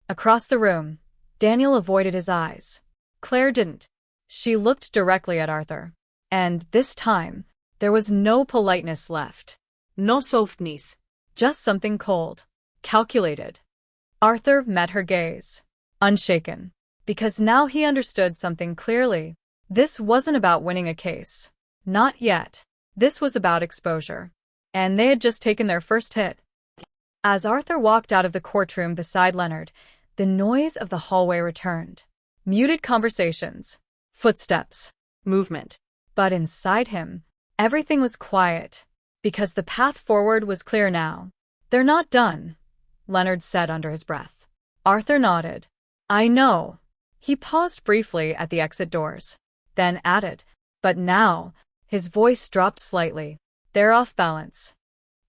Across the room, Daniel avoided his eyes. Claire didn't. She looked directly at Arthur. And this time, there was no politeness left. No softness. Just something cold. Calculated. Arthur met her gaze. Unshaken. Because now he understood something clearly. This wasn't about winning a case. Not yet. This was about exposure. And they had just taken their first hit. As Arthur walked out of the courtroom beside Leonard, The noise of the hallway returned. Muted conversations. Footsteps. Movement. But inside him, everything was quiet, because the path forward was clear now. "They're not done," Leonard said under his breath. Arthur nodded. "I know." He paused briefly at the exit doors, then added, "But now," his voice dropped slightly, "they're off balance."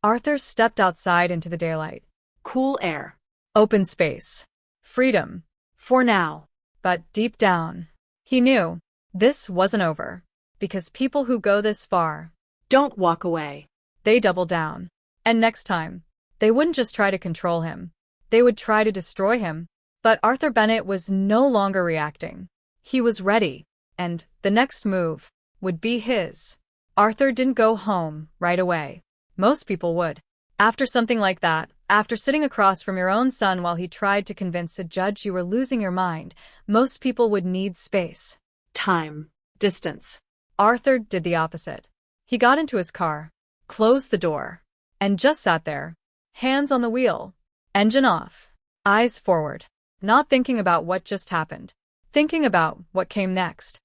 Arthur stepped outside into the daylight. Cool air. Open space. Freedom. For now. But deep down, he knew this wasn't over, because people who go this far Don't walk away. they double down. And next time, they wouldn't just try to control him. They would try to destroy him. But Arthur Bennett was no longer reacting. He was ready, and the next move would be his. Arthur didn't go home right away. Most people would. After something like that, after sitting across from your own son while he tried to convince a judge you were losing your mind, most people would need space. Time. Distance. Arthur did the opposite. He got into his car, closed the door, and just sat there, hands on the wheel, engine off, eyes forward, not thinking about what just happened, thinking about what came next.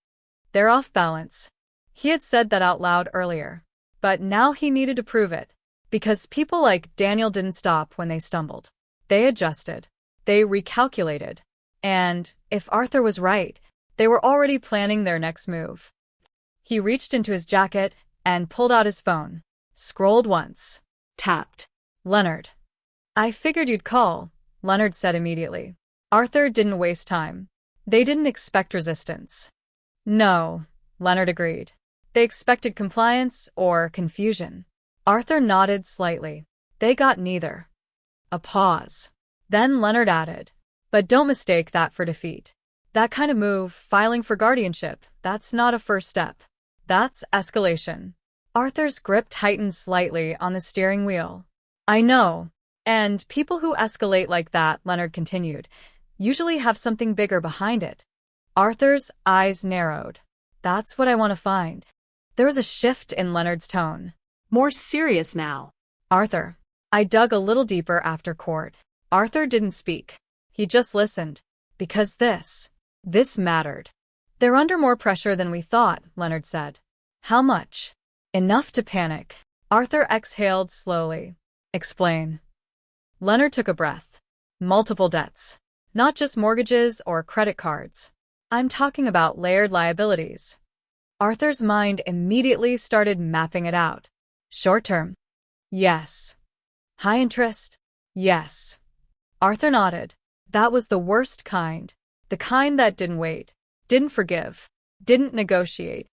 "They're off balance." He had said that out loud earlier, but now he needed to prove it, because people like Daniel didn't stop when they stumbled. They adjusted, they recalculated, and if Arthur was right, they were already planning their next move. He reached into his jacket and pulled out his phone, scrolled once. Tapped. "Leonard." "I figured you'd call," Leonard said immediately. Arthur didn't waste time. They didn't expect resistance. "No," Leonard agreed. They expected compliance or confusion. Arthur nodded slightly. They got neither. A pause. Then Leonard added, "But don't mistake that for defeat. That kind of move, filing for guardianship, that's not a first step. That's escalation." Arthur's grip tightened slightly on the steering wheel. "I know. And people who escalate like that," Leonard continued, "usually have something bigger behind it." Arthur's eyes narrowed. "That's what I want to find." There was a shift in Leonard's tone. More serious now. "Arthur." I dug a little deeper after court. Arthur didn't speak. He just listened. Because this mattered. "They're under more pressure than we thought," Leonard said. "How much?" "Enough to panic." Arthur exhaled slowly. "Explain." Leonard took a breath. "Multiple debts. Not just mortgages or credit cards. I'm talking about layered liabilities." Arthur's mind immediately started mapping it out. "Short term?" "Yes." "High interest?" "Yes." Arthur nodded. That was the worst kind. The kind that didn't wait, didn't forgive, didn't negotiate.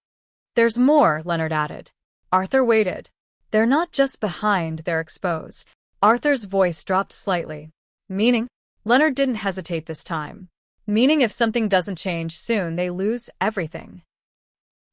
"There's more," Leonard added. Arthur waited. "They're not just behind, they're exposed." Arthur's voice dropped slightly. "Meaning?" Leonard didn't hesitate this time. "Meaning if something doesn't change soon, they lose everything."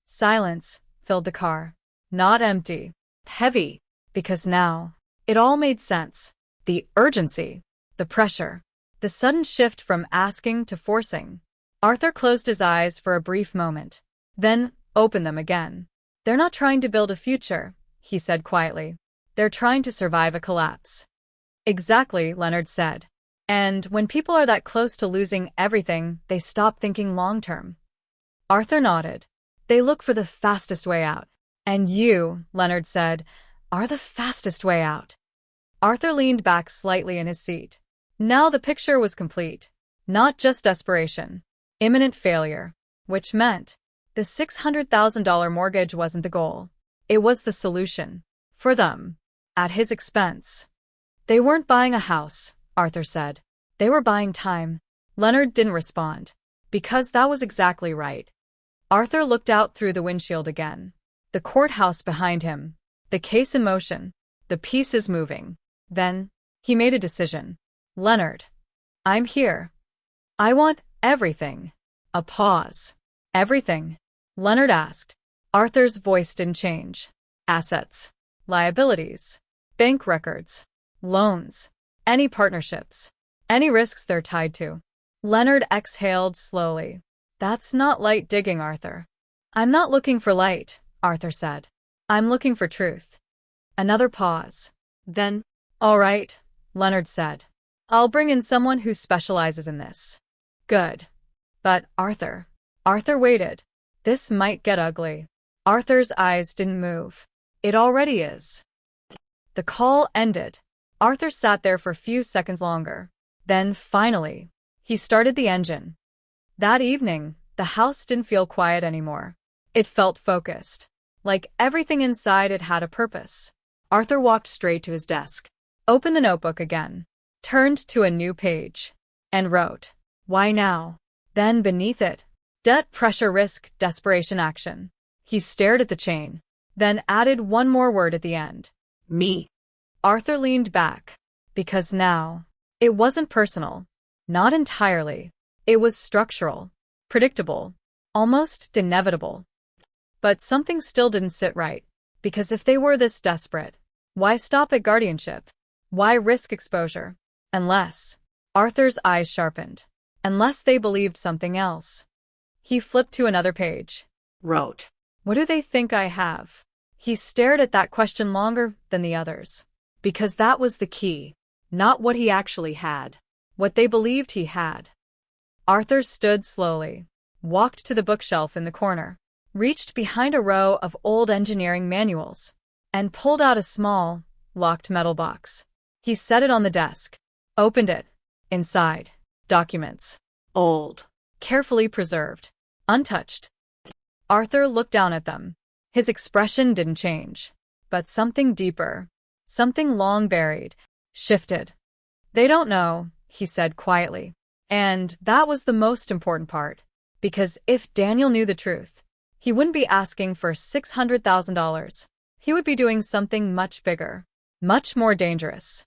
Silence filled the car. Not empty. Heavy. Because now, it all made sense. The urgency. The pressure. The sudden shift from asking to forcing. Arthur closed his eyes for a brief moment, then opened them again. "They're not trying to build a future," he said quietly. "They're trying to survive a collapse." "Exactly," Leonard said. "And when people are that close to losing everything, they stop thinking long-term." Arthur nodded. "They look for the fastest way out. And you," Leonard said, "are the fastest way out." Arthur leaned back slightly in his seat. Now the picture was complete. Not just desperation. Imminent failure. Which meant the $600,000 mortgage wasn't the goal. It was the solution. For them. At his expense. "They weren't buying a house," Arthur said. "They were buying time." Leonard didn't respond. Because that was exactly right. Arthur looked out through the windshield again. The courthouse behind him. The case in motion. The pieces moving. Then, he made a decision. "Leonard. I'm here. I want everything." A pause. "Everything?" Leonard asked. Arthur's voice didn't change. "Assets. Liabilities. Bank records. Loans. Any partnerships. Any risks they're tied to." Leonard exhaled slowly. "That's not light digging, Arthur." "I'm not looking for light," Arthur said. "I'm looking for truth." Another pause. Then, "All right," Leonard said. I'll bring in someone who specializes in this. Good. But Arthur waited. This might get ugly. Arthur's eyes didn't move. It already is. The call ended. Arthur sat there for a few seconds longer. Then, finally, he started the engine. That evening, the house didn't feel quiet anymore. It felt focused. Like everything inside it had a purpose. Arthur walked straight to his desk, Opened the notebook again, turned to a new page, and wrote, "Why now?" Then beneath it, debt, pressure, risk, desperation, action. He stared at the chain, then added one more word at the end. Me. Arthur leaned back, because now, it wasn't personal. Not entirely. It was structural, predictable, almost inevitable. But something still didn't sit right, because if they were this desperate, why stop at guardianship? Why risk exposure? Unless, Arthur's eyes sharpened, unless they believed something else. He flipped to another page. Wrote. What do they think I have? He stared at that question longer than the others. Because that was the key. Not what he actually had. What they believed he had. Arthur stood slowly, walked to the bookshelf in the corner, reached behind a row of old engineering manuals, and pulled out a small, locked metal box. He set it on the desk, opened it. Inside, documents. Old. Carefully preserved. Untouched. Arthur looked down at them. His expression didn't change. But something deeper, something long buried, shifted. They don't know, he said quietly. And that was the most important part. Because if Daniel knew the truth, he wouldn't be asking for $600,000. He would be doing something much bigger, much more dangerous.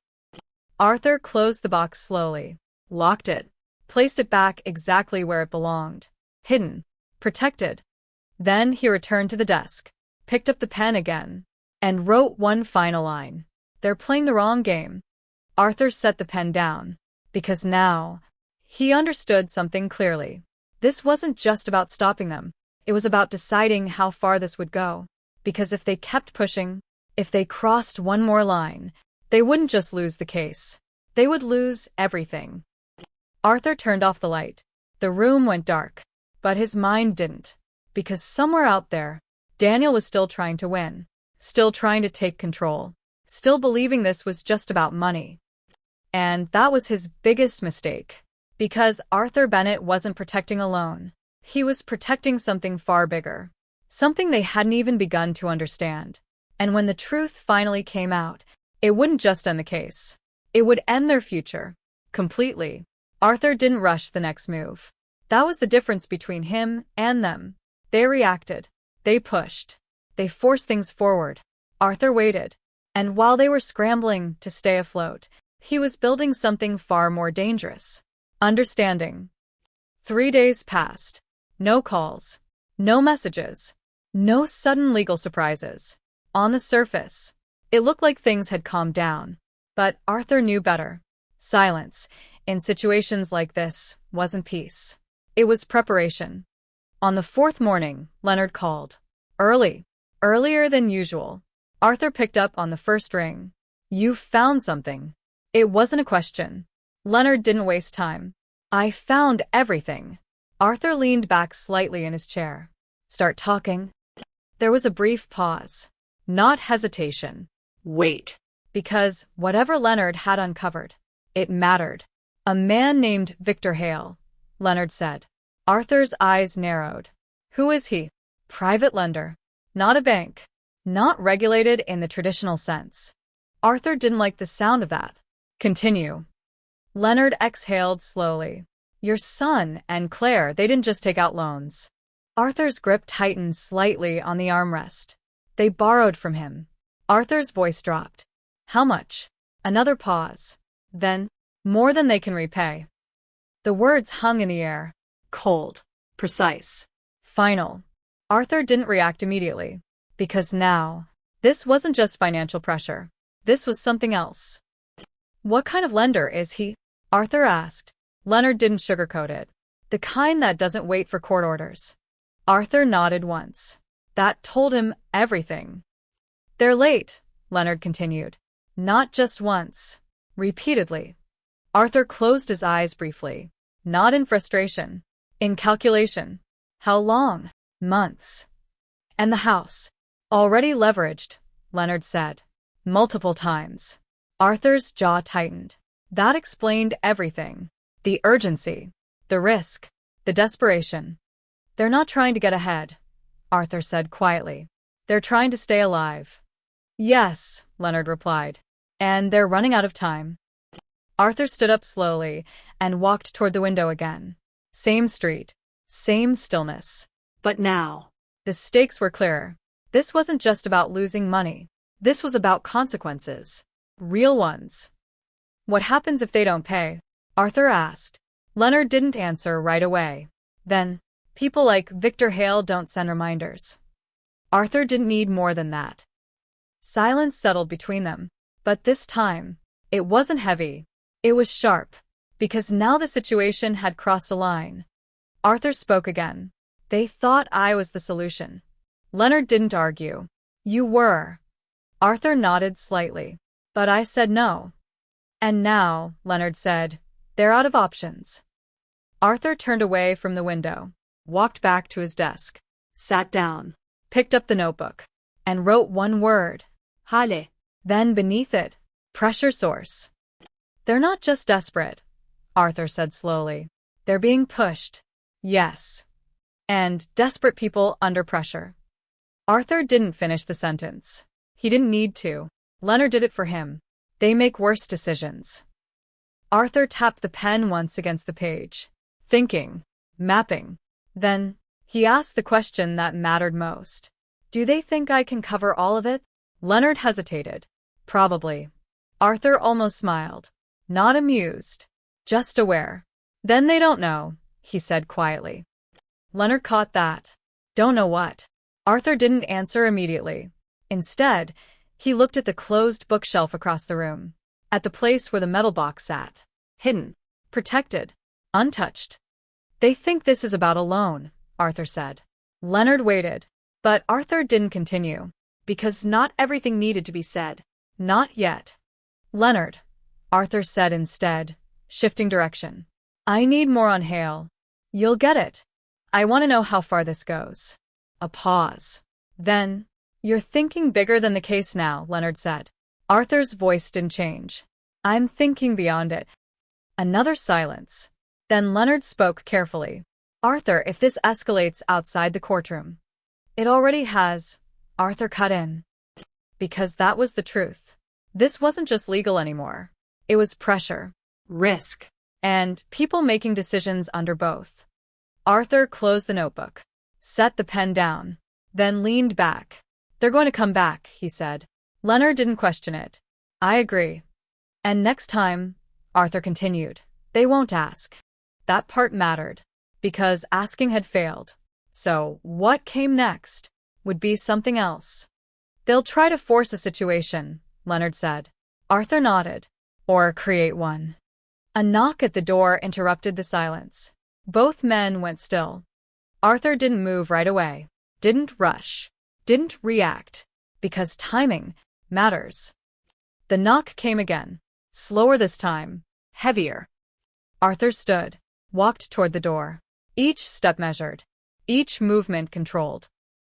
Arthur closed the box slowly, locked it, placed it back exactly where it belonged, hidden, protected. Then he returned to the desk, picked up the pen again, and wrote one final line. They're playing the wrong game. Arthur set the pen down, because now, he understood something clearly. This wasn't just about stopping them. It was about deciding how far this would go. Because if they kept pushing, if they crossed one more line, they wouldn't just lose the case. They would lose everything. Arthur turned off the light. The room went dark. But his mind didn't. Because somewhere out there, Daniel was still trying to win. Still trying to take control. Still believing this was just about money. And that was his biggest mistake. Because Arthur Bennett wasn't protecting alone. He was protecting something far bigger. Something they hadn't even begun to understand. And when the truth finally came out, it wouldn't just end the case. It would end their future. Completely. Arthur didn't rush the next move. That was the difference between him and them. They reacted. They pushed. They forced things forward. Arthur waited. And while they were scrambling to stay afloat, he was building something far more dangerous. Understanding. 3 days passed. No calls. No messages. No sudden legal surprises. On the surface, it looked like things had calmed down. But Arthur knew better. Silence, in situations like this, wasn't peace. It was preparation. On the 4th morning, Leonard called. Early. Earlier than usual. Arthur picked up on the first ring. "You found something." It wasn't a question. Leonard didn't waste time. "I found everything." Arthur leaned back slightly in his chair. "Start talking." There was a brief pause. Not hesitation. Wait. Because whatever Leonard had uncovered, it mattered. "A man named Victor Hale," Leonard said. Arthur's eyes narrowed. "Who is he?" "Private lender. Not a bank. Not regulated in the traditional sense." Arthur didn't like the sound of that. "Continue." Leonard exhaled slowly. "Your son and Claire, they didn't just take out loans." Arthur's grip tightened slightly on the armrest. "They borrowed from him." Arthur's voice dropped. "How much?" Another pause. Then, "More than they can repay." The words hung in the air. Cold. Precise. Final. Arthur didn't react immediately. Because now, this wasn't just financial pressure. This was something else. "What kind of lender is he?" Arthur asked. Leonard didn't sugarcoat it. "The kind that doesn't wait for court orders." Arthur nodded once. That told him everything. "They're late," Leonard continued. "Not just once. Repeatedly. Arthur closed his eyes briefly. Not in frustration. In calculation. How long? Months. And the house. Already leveraged, Leonard said. Multiple times. Arthur's jaw tightened. That explained everything. The urgency. The risk. The desperation. They're not trying to get ahead, Arthur said quietly. They're trying to stay alive. Yes, Leonard replied. And they're running out of time. Arthur stood up slowly and walked toward the window again. Same street. Same stillness. But now, the stakes were clearer. This wasn't just about losing money. this was about consequences. Real ones. What happens if they don't pay? Arthur asked. Leonard didn't answer right away. Then, people like Victor Hale don't send reminders. Arthur didn't need more than that. Silence settled between them. But this time, it wasn't heavy. It was sharp. Because now the situation had crossed a line. Arthur spoke again. They thought I was the solution. Leonard didn't argue. You were. Arthur nodded slightly. But I said no. And now, Leonard said, they're out of options. Arthur turned away from the window, walked back to his desk, Sat down. picked up the notebook, and wrote one word. Hale. Then beneath it, pressure source. They're not just desperate, Arthur said slowly. They're being pushed. Yes. And desperate people under pressure. Arthur didn't finish the sentence. He didn't need to. Leonard did it for him. They make worse decisions. Arthur tapped the pen once against the page. Thinking. Mapping. Then, he asked the question that mattered most. Do they think I can cover all of it? Leonard hesitated. Probably. Arthur almost smiled. Not amused. Just aware. Then they don't know, he said quietly. Leonard caught that. Don't know what? Arthur didn't answer immediately. Instead, he looked at the closed bookshelf across the room. At the place where the metal box sat. Hidden. Protected. Untouched. They think this is about a loan, Arthur said. Leonard waited. But Arthur didn't continue. Because not everything needed to be said. Not yet. Leonard, Arthur said instead, shifting direction. I need more on Hale. You'll get it. I want to know how far this goes. A pause. Then, you're thinking bigger than the case now, Leonard said. Arthur's voice didn't change. I'm thinking beyond it. Another silence. Then Leonard spoke carefully. Arthur, if this escalates outside the courtroom. It already has. Arthur cut in. Because that was the truth. This wasn't just legal anymore. It was pressure. Risk. And people making decisions under both. Arthur closed the notebook. Set the pen down. Then leaned back. They're going to come back, he said. Leonard didn't question it. I agree. And next time, Arthur continued, they won't ask. That part mattered. Because asking had failed. So, what came next? Would be something else. They'll try to force a situation, Leonard said. Arthur nodded. Or create one. A knock at the door interrupted the silence. Both men went still. Arthur didn't move right away. Didn't rush. Didn't react. Because timing matters. The knock came again. Slower this time. Heavier. Arthur stood. Walked toward the door. Each step measured. Each movement controlled.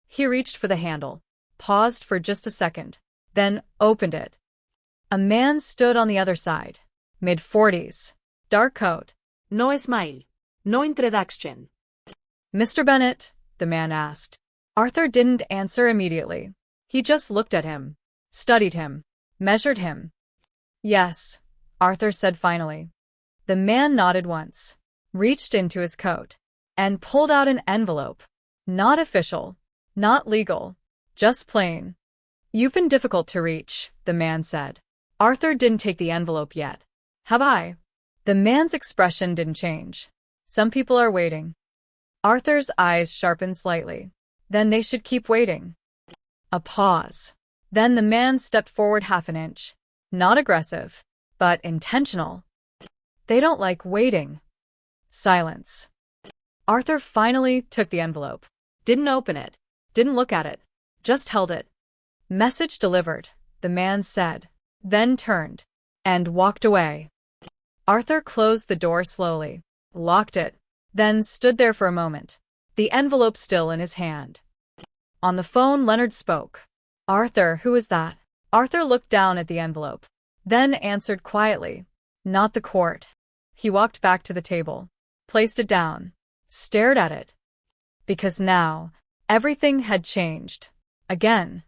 He reached for the handle. Paused for just a second. Then opened it. A man stood on the other side. Mid-40s. Dark coat. No smile. No introduction. Mr. Bennett, the man asked. Arthur didn't answer immediately. He just looked at him. Studied him. Measured him. Yes, Arthur said finally. The man nodded once. Reached into his coat. And pulled out an envelope. Not official. Not legal. Just plain. You've been difficult to reach, the man said. Arthur didn't take the envelope yet. Have I? The man's expression didn't change. Some people are waiting. Arthur's eyes sharpened slightly. Then they should keep waiting. A pause. Then the man stepped forward half an inch. Not aggressive, but intentional. They don't like waiting. Silence. Arthur finally took the envelope. Didn't open it. Didn't look at it. Just held it. Message delivered, the man said. Then turned. And walked away. Arthur closed the door slowly, locked it, then stood there for a moment, the envelope still in his hand. On the phone, Leonard spoke. "Arthur, who is that?" Arthur looked down at the envelope, then answered quietly, "Not the court." He walked back to the table, placed it down, stared at it. Because now, everything had changed. Again.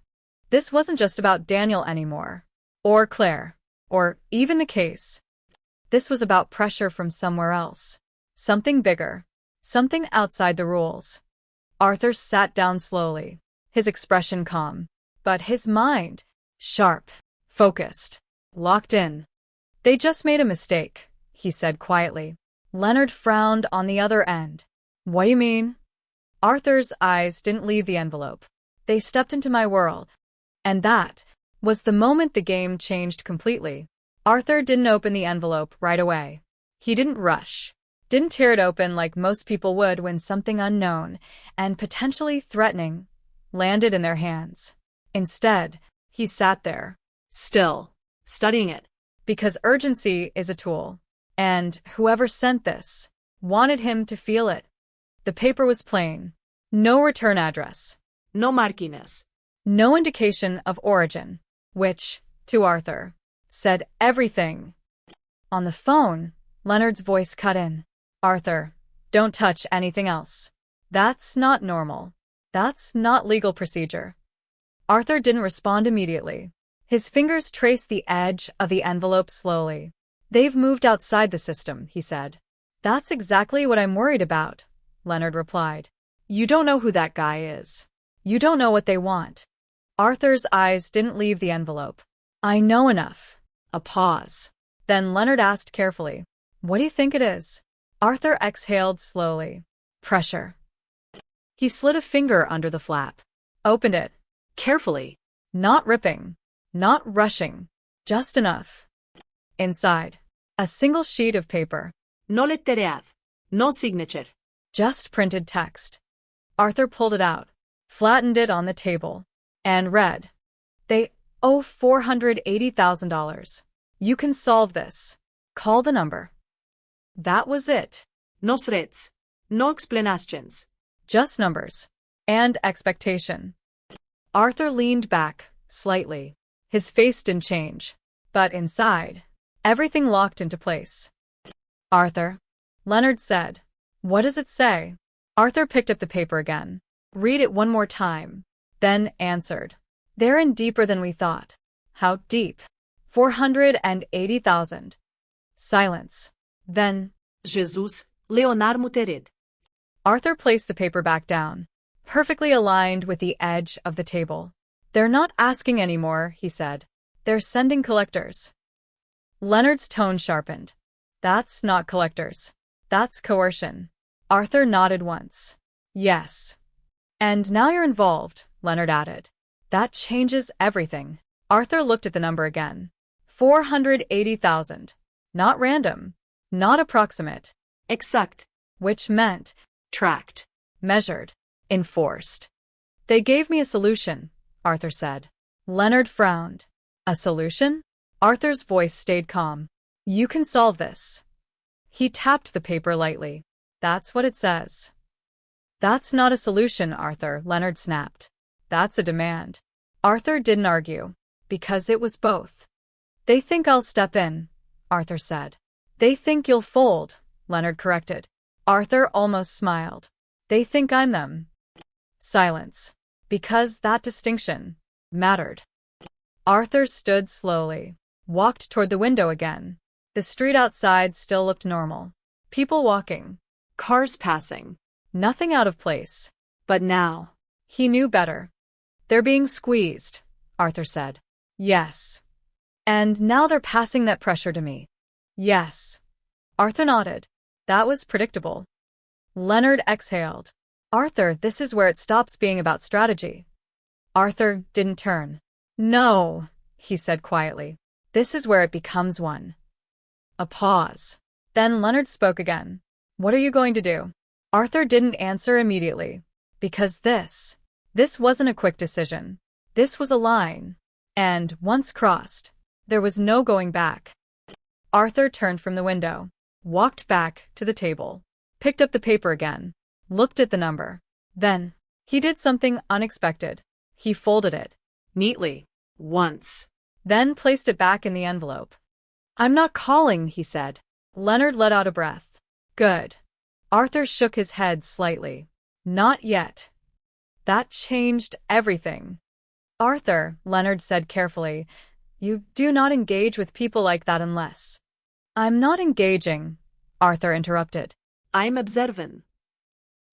This wasn't just about Daniel anymore, or Claire, or even the case. This was about pressure from somewhere else. Something bigger. Something outside the rules. Arthur sat down slowly, his expression calm, but his mind sharp, focused, locked in. "They just made a mistake," he said quietly. Leonard frowned on the other end. "What do you mean?" Arthur's eyes didn't leave the envelope. "They stepped into my world." And that was the moment the game changed completely. Arthur didn't open the envelope right away. He didn't rush. Didn't tear it open like most people would when something unknown and potentially threatening landed in their hands. Instead, he sat there, Still, studying it. because urgency is a tool, and whoever sent this wanted him to feel it. The paper was plain. No return address. No marquines. No indication of origin, which, to Arthur, said everything. On the phone, Leonard's voice cut in. "Arthur, don't touch anything else. That's not normal. That's not legal procedure." Arthur didn't respond immediately. His fingers traced the edge of the envelope slowly. "They've moved outside the system," he said. "That's exactly what I'm worried about," Leonard replied. You don't know who that guy is. "You don't know what they want." Arthur's eyes didn't leave the envelope. "I know enough." A pause. Then Leonard asked carefully, "What do you think it is?" Arthur exhaled slowly. "Pressure." He slid a finger under the flap. Opened it. Carefully. Not ripping. Not rushing. Just enough. Inside, a single sheet of paper. No letteridad. No signature. Just printed text. Arthur pulled it out, flattened it on the table, and read. "They owe $480,000. You can solve this. Call the number." That was it. No threats. No explanations. Just numbers. And expectation. Arthur leaned back, slightly. His face didn't change. But inside, everything locked into place. "Arthur," Leonard said. "What does it say?" Arthur picked up the paper again. "Read it one more time." Then answered. "They're in deeper than we thought." "How deep?" 480,000. Silence. Then, Jesus, Leonar Mutered. Arthur placed the paper back down, perfectly aligned with the edge of the table. "They're not asking anymore," he said. "They're sending collectors." Leonard's tone sharpened. "That's not collectors. That's coercion." Arthur nodded once. "Yes." "And now you're involved," Leonard added. "That changes everything." Arthur looked at the number again. 480,000. Not random. Not approximate. Exact. Which meant Tracked. measured, enforced. "They gave me a solution," Arthur said. Leonard frowned. "A solution?" Arthur's voice stayed calm. "You can solve this." He tapped the paper lightly. "That's what it says." "That's not a solution, Arthur," Leonard snapped. "That's a demand." Arthur didn't argue, because it was both. "They think I'll step in," Arthur said. "They think you'll fold," Leonard corrected. Arthur almost smiled. "They think I'm them." Silence. Because that distinction mattered. Arthur stood slowly, walked toward the window again. The street outside still looked normal. People walking. Cars passing. Nothing out of place. But now, he knew better. "They're being squeezed," Arthur said. "Yes." "And now they're passing that pressure to me." "Yes." Arthur nodded. That was predictable. Leonard exhaled. "Arthur, this is where it stops being about strategy." Arthur didn't turn. "No," he said quietly. "This is where it becomes one." A pause. Then Leonard spoke again. "What are you going to do?" Arthur didn't answer immediately. Because this wasn't a quick decision. This was a line. And, once crossed, there was no going back. Arthur turned from the window, walked back to the table, picked up the paper again, looked at the number. Then, he did something unexpected. He folded it Neatly. Once. then placed it back in the envelope. "I'm not calling," he said. Leonard let out a breath. "Good." Arthur shook his head slightly. "Not yet." That changed everything. "Arthur," Leonard said carefully, "you do not engage with people like that unless—" "I'm not engaging," Arthur interrupted. I'm observant.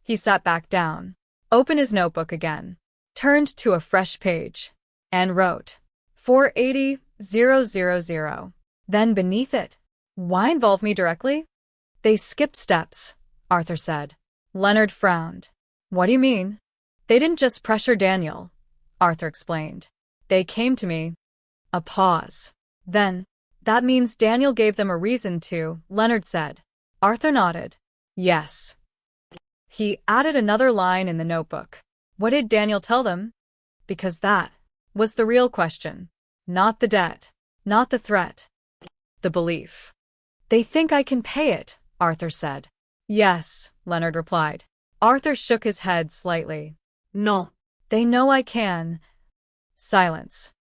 He sat back down, opened his notebook again, turned to a fresh page, and wrote 480,000. Then beneath it, "Why involve me directly?" "They skipped steps," Arthur said. Leonard frowned. "What do you mean?" "They didn't just pressure Daniel," Arthur explained. "They came to me." A pause. "Then, that means Daniel gave them a reason to," Leonard said. Arthur nodded. "Yes." He added another line in the notebook. "What did Daniel tell them?" Because that was the real question. Not the debt, not the threat, the belief. "They think I can pay it," Arthur said. "Yes," Leonard replied. Arthur shook his head slightly. No. "They know I can." Silence.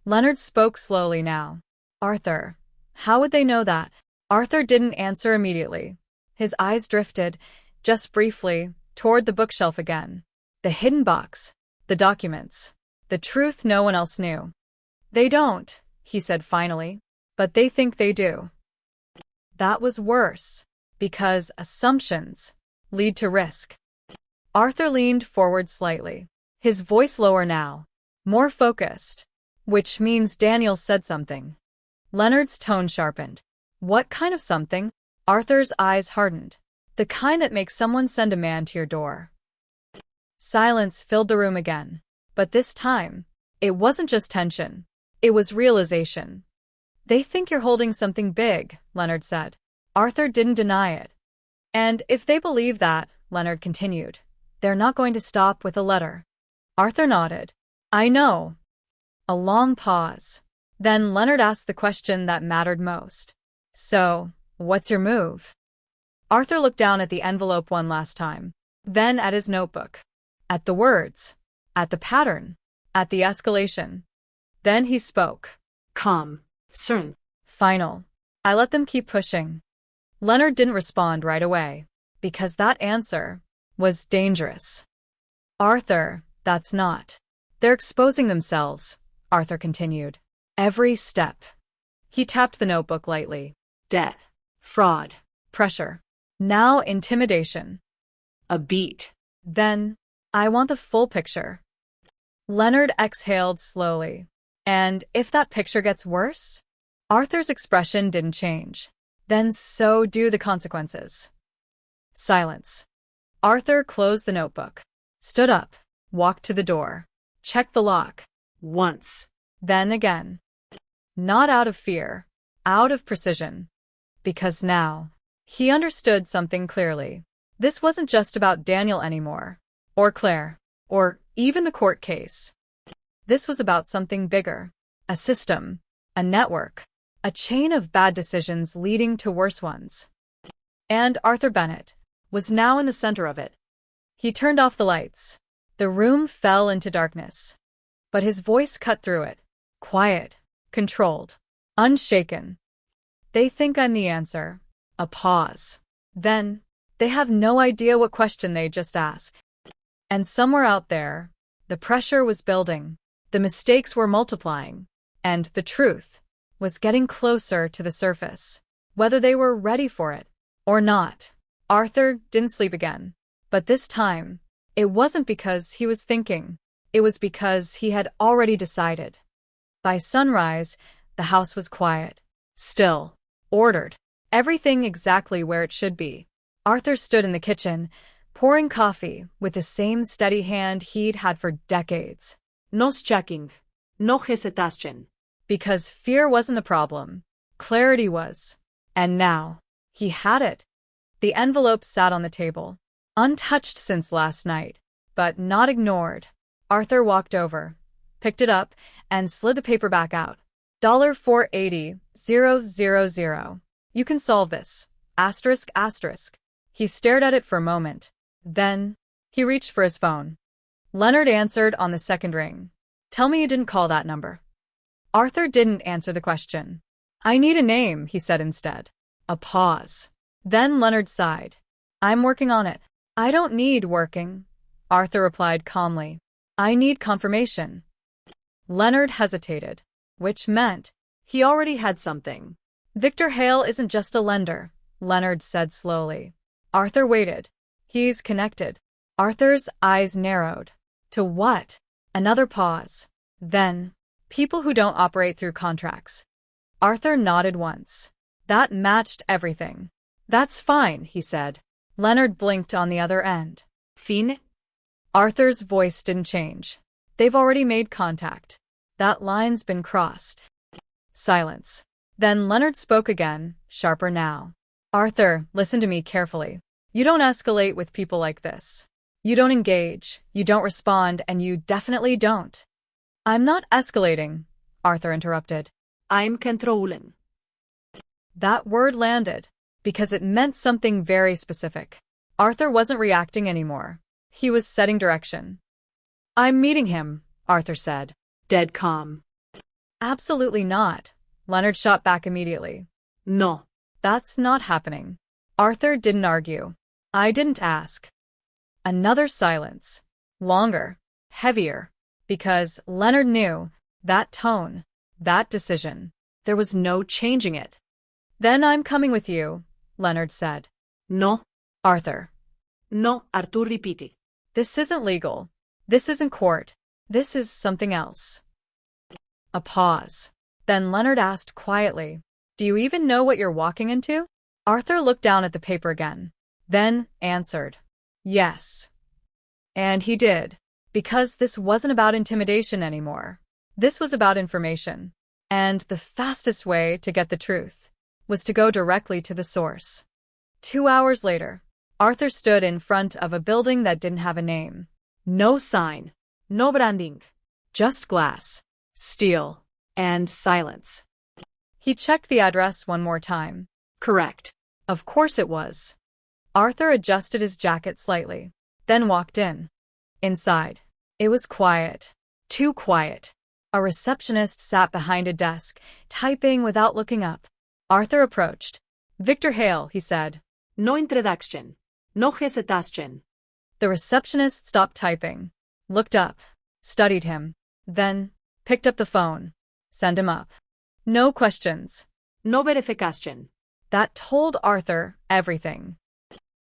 Leonard spoke slowly now. "Arthur, how would they know that?" Arthur didn't answer immediately. His eyes drifted, just briefly, toward the bookshelf again. The hidden box, the documents, the truth no one else knew. "They don't," he said finally, "but they think they do." That was worse, because assumptions lead to risk. Arthur leaned forward slightly, his voice lower now, more focused, which means Daniel said something. Leonard's tone sharpened. "What kind of something?" Arthur's eyes hardened. "The kind that makes someone send a man to your door." Silence filled the room again, but this time, it wasn't just tension. It was realization. "They think you're holding something big," Leonard said. Arthur didn't deny it. "And if they believe that," Leonard continued, "they're not going to stop with a letter." Arthur nodded. "I know." A long pause. Then Leonard asked the question that mattered most. "So, what's your move?" Arthur looked down at the envelope one last time, then at his notebook, at the words, at the pattern, at the escalation. Then he spoke. Calm. Certain. Final. "I let them keep pushing." Leonard didn't respond right away, because that answer was dangerous. "Arthur, that's not. They're exposing themselves," Arthur continued. "Every step." He tapped the notebook lightly. Debt. Fraud. Pressure. Now intimidation. A beat. Then, "I want the full picture." Leonard exhaled slowly. "And if that picture gets worse?" Arthur's expression didn't change. "Then so do the consequences." Silence. Arthur closed the notebook, stood up, walked to the door, checked the lock. Once. Then again. Not out of fear, out of precision. Because now, he understood something clearly. This wasn't just about Daniel anymore, or Claire, or even the court case. This was about something bigger. A system, a network, a chain of bad decisions leading to worse ones. And Arthur Bennett was now in the center of it. He turned off the lights. The room fell into darkness. But his voice cut through it. Quiet, controlled, unshaken. "They think I'm the answer." A pause. Then, "They have no idea what question they just asked." And somewhere out there, the pressure was building, the mistakes were multiplying, and the truth was getting closer to the surface, whether they were ready for it or not. Arthur didn't sleep again. But this time, it wasn't because he was thinking. It was because he had already decided. By sunrise, the house was quiet, still, ordered, everything exactly where it should be. Arthur stood in the kitchen, pouring coffee with the same steady hand he'd had for decades. Nos checking. No hesitation. Because fear wasn't the problem. Clarity was. And now, he had it. The envelope sat on the table, untouched since last night, but not ignored. Arthur walked over, picked it up, and slid the paper back out. $480,000. You can solve this. Asterisk, asterisk. He stared at it for a moment. Then, he reached for his phone. Leonard answered on the second ring. Tell me you didn't call that number. Arthur didn't answer the question. I need a name, he said instead. A pause. Then Leonard sighed. I'm working on it. I don't need working, Arthur replied calmly. I need confirmation. Leonard hesitated, which meant he already had something. Victor Hale isn't just a lender, Leonard said slowly. Arthur waited. He's connected. Arthur's eyes narrowed. To what? Another pause. Then, people who don't operate through contracts. Arthur nodded once. That matched everything. That's fine, he said. Leonard blinked on the other end. Fin? Arthur's voice didn't change. They've already made contact. That line's been crossed. Silence. Then Leonard spoke again, sharper now. Arthur, listen to me carefully. You don't escalate with people like this. You don't engage, you don't respond, and you definitely don't. I'm not escalating, Arthur interrupted. I'm controlling. That word landed, because it meant something very specific. Arthur wasn't reacting anymore. He was setting direction. I'm meeting him, Arthur said. Dead calm. Absolutely not, Leonard shot back immediately. No. That's not happening. Arthur didn't argue. I didn't ask. Another silence. Longer. Heavier. Because Leonard knew that tone, that decision. There was no changing it. Then I'm coming with you, Leonard said. No. Arthur. No, Arthur ripiti. This isn't legal. This isn't court. This is something else. A pause. Then Leonard asked quietly, Do you even know what you're walking into? Arthur looked down at the paper again. Then answered. Yes. And he did. Because this wasn't about intimidation anymore. This was about information. And the fastest way to get the truth was to go directly to the source. 2 hours later, Arthur stood in front of a building that didn't have a name. No sign. No branding. Just glass, steel, and silence. He checked the address one more time. Correct. Of course it was. Arthur adjusted his jacket slightly, then walked in. Inside, it was quiet. Too quiet. A receptionist sat behind a desk, typing without looking up. Arthur approached. Victor Hale, he said. No introduction. No hesitation. The receptionist stopped typing, looked up, studied him, then picked up the phone. Send him up. No questions. No verification. That told Arthur everything.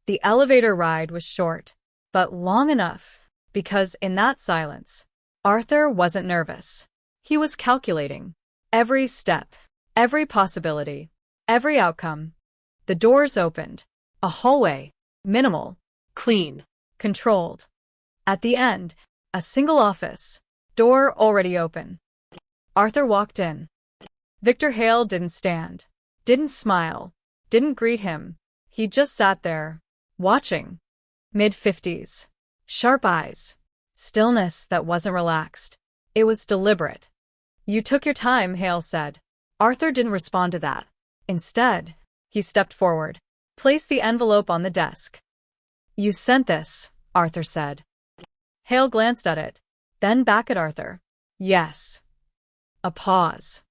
The elevator ride was short, but long enough, because in that silence, Arthur wasn't nervous. He was calculating. Every step, every possibility, every outcome. The doors opened. A hallway. Minimal. Clean. Controlled. At the end, a single office. Door already open. Arthur walked in. Victor Hale didn't stand. Didn't smile. Didn't greet him. He just sat there, watching. Mid-50s. Sharp eyes. Stillness that wasn't relaxed. It was deliberate. You took your time, Hale said. Arthur didn't respond to that. Instead, he stepped forward, placed the envelope on the desk. You sent this, Arthur said. Hale glanced at it, then back at Arthur. Yes. A pause.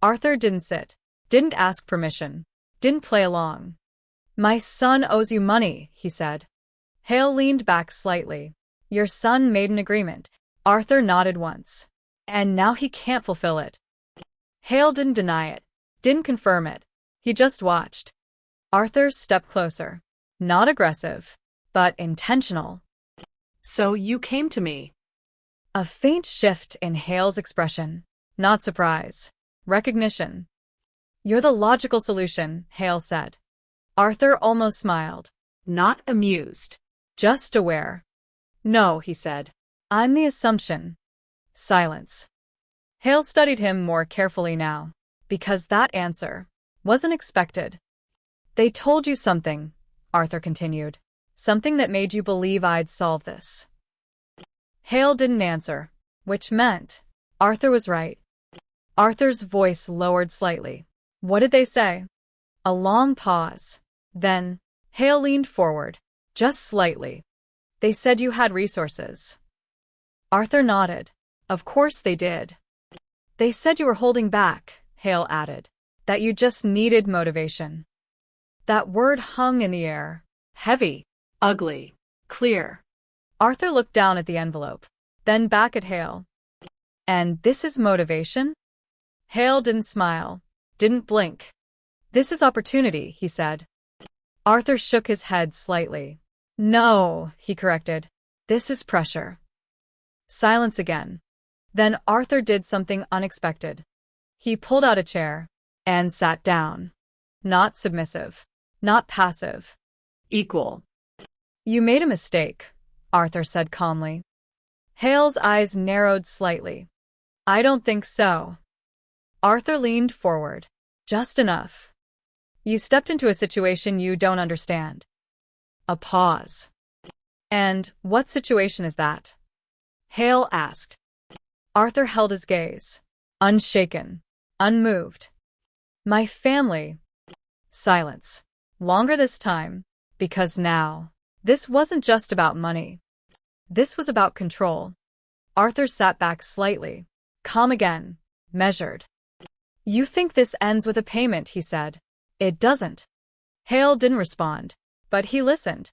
Arthur didn't sit, didn't ask permission, didn't play along. My son owes you money, he said. Hale leaned back slightly. Your son made an agreement. Arthur nodded once. And now he can't fulfill it. Hale didn't deny it, didn't confirm it. He just watched. Arthur stepped closer. Not aggressive, but intentional. So you came to me. A faint shift in Hale's expression. Not surprise. Recognition. You're the logical solution, Hale said. Arthur almost smiled. Not amused. Just aware. No, he said. I'm the assumption. Silence. Hale studied him more carefully now, because that answer wasn't expected. They told you something, Arthur continued. Something that made you believe I'd solve this. Hale didn't answer, which meant Arthur was right. Arthur's voice lowered slightly. What did they say? A long pause. Then, Hale leaned forward, just slightly. They said you had resources. Arthur nodded. Of course they did. They said you were holding back, Hale added. That you just needed motivation. That word hung in the air. Heavy. Ugly. Clear. Arthur looked down at the envelope, then back at Hale. And this is motivation? Hale didn't smile, didn't blink. This is opportunity, he said. Arthur shook his head slightly. No, he corrected. This is pressure. Silence again. Then Arthur did something unexpected. He pulled out a chair and sat down. Not submissive. Not passive. Equal. You made a mistake, Arthur said calmly. Hale's eyes narrowed slightly. I don't think so. Arthur leaned forward. Just enough. You stepped into a situation you don't understand. A pause. And what situation is that? Hale asked. Arthur held his gaze. Unshaken. Unmoved. My family. Silence. Longer this time, because now, this wasn't just about money. This was about control. Arthur sat back slightly. Calm again. Measured. You think this ends with a payment, he said. It doesn't. Hale didn't respond, but he listened.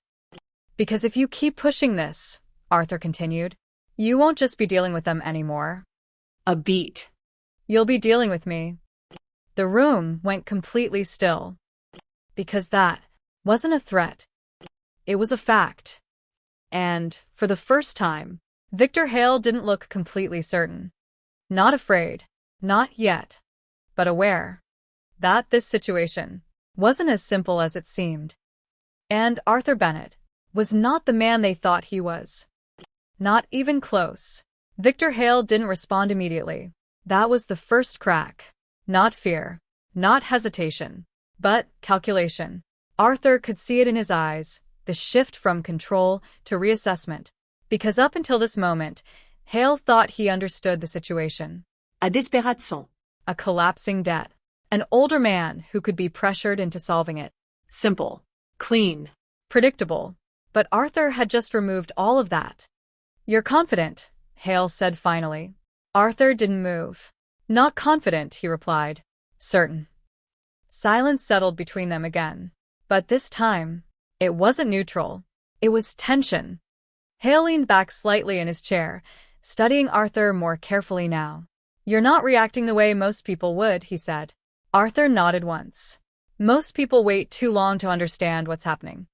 Because if you keep pushing this, Arthur continued, you won't just be dealing with them anymore. A beat. You'll be dealing with me. The room went completely still. Because that wasn't a threat. It was a fact. And, for the first time, Victor Hale didn't look completely certain. Not afraid. Not yet. But aware. That this situation wasn't as simple as it seemed. And Arthur Bennett was not the man they thought he was. Not even close. Victor Hale didn't respond immediately. That was the first crack. Not fear. Not hesitation. But calculation. Arthur could see it in his eyes, the shift from control to reassessment. Because up until this moment, Hale thought he understood the situation. A desperation. A collapsing debt. An older man who could be pressured into solving it. Simple. Clean. Predictable. But Arthur had just removed all of that. You're confident, Hale said finally. Arthur didn't move. Not confident, he replied. Certain. Silence settled between them again. But this time, it wasn't neutral. It was tension. Hale leaned back slightly in his chair, studying Arthur more carefully now. You're not reacting the way most people would, he said. Arthur nodded once. Most people wait too long to understand what's happening.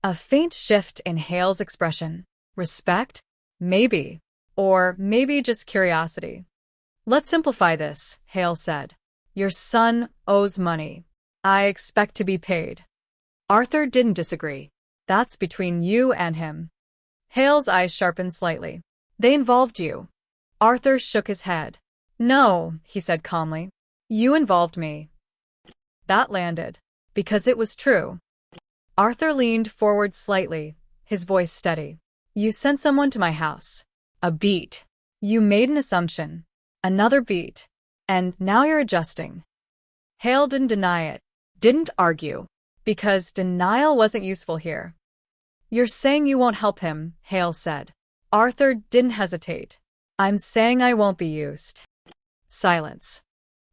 A faint shift in Hale's expression. Respect? Maybe. Or maybe just curiosity. Let's simplify this, Hale said. Your son owes money. I expect to be paid. Arthur didn't disagree. That's between you and him. Hale's eyes sharpened slightly. They involved you. Arthur shook his head. No, he said calmly. You involved me. That landed. Because it was true. Arthur leaned forward slightly, his voice steady. You sent someone to my house. A beat. You made an assumption. Another beat. And now you're adjusting. Hale didn't deny it. Didn't argue. Because denial wasn't useful here. You're saying you won't help him, Hale said. Arthur didn't hesitate. I'm saying I won't be used. Silence.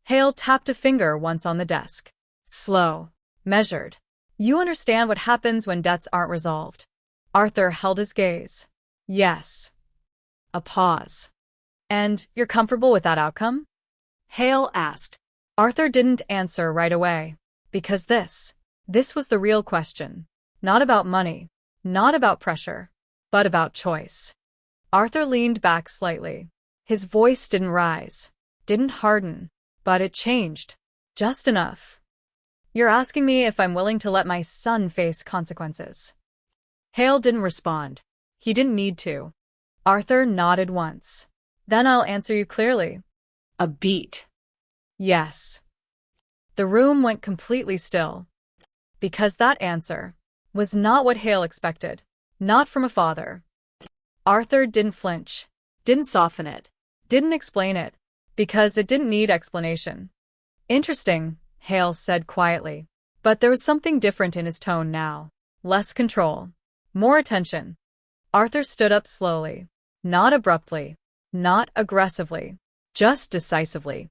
Hale tapped a finger once on the desk. Slow. Measured. You understand what happens when debts aren't resolved. Arthur held his gaze. Yes. A pause. And you're comfortable with that outcome? Hale asked. Arthur didn't answer right away. Because this was the real question. Not about money. Not about pressure. But about choice. Arthur leaned back slightly. His voice didn't rise. Didn't harden. But it changed. Just enough. You're asking me if I'm willing to let my son face consequences. Hale didn't respond. He didn't need to. Arthur nodded once. Then I'll answer you clearly. A beat. Yes. The room went completely still. Because that answer was not what Hale expected. Not from a father. Arthur didn't flinch. Didn't soften it. Didn't explain it. Because it didn't need explanation. Interesting, Hale said quietly. But there was something different in his tone now. Less control. More attention. Arthur stood up slowly. Not abruptly. Not aggressively. Just decisively.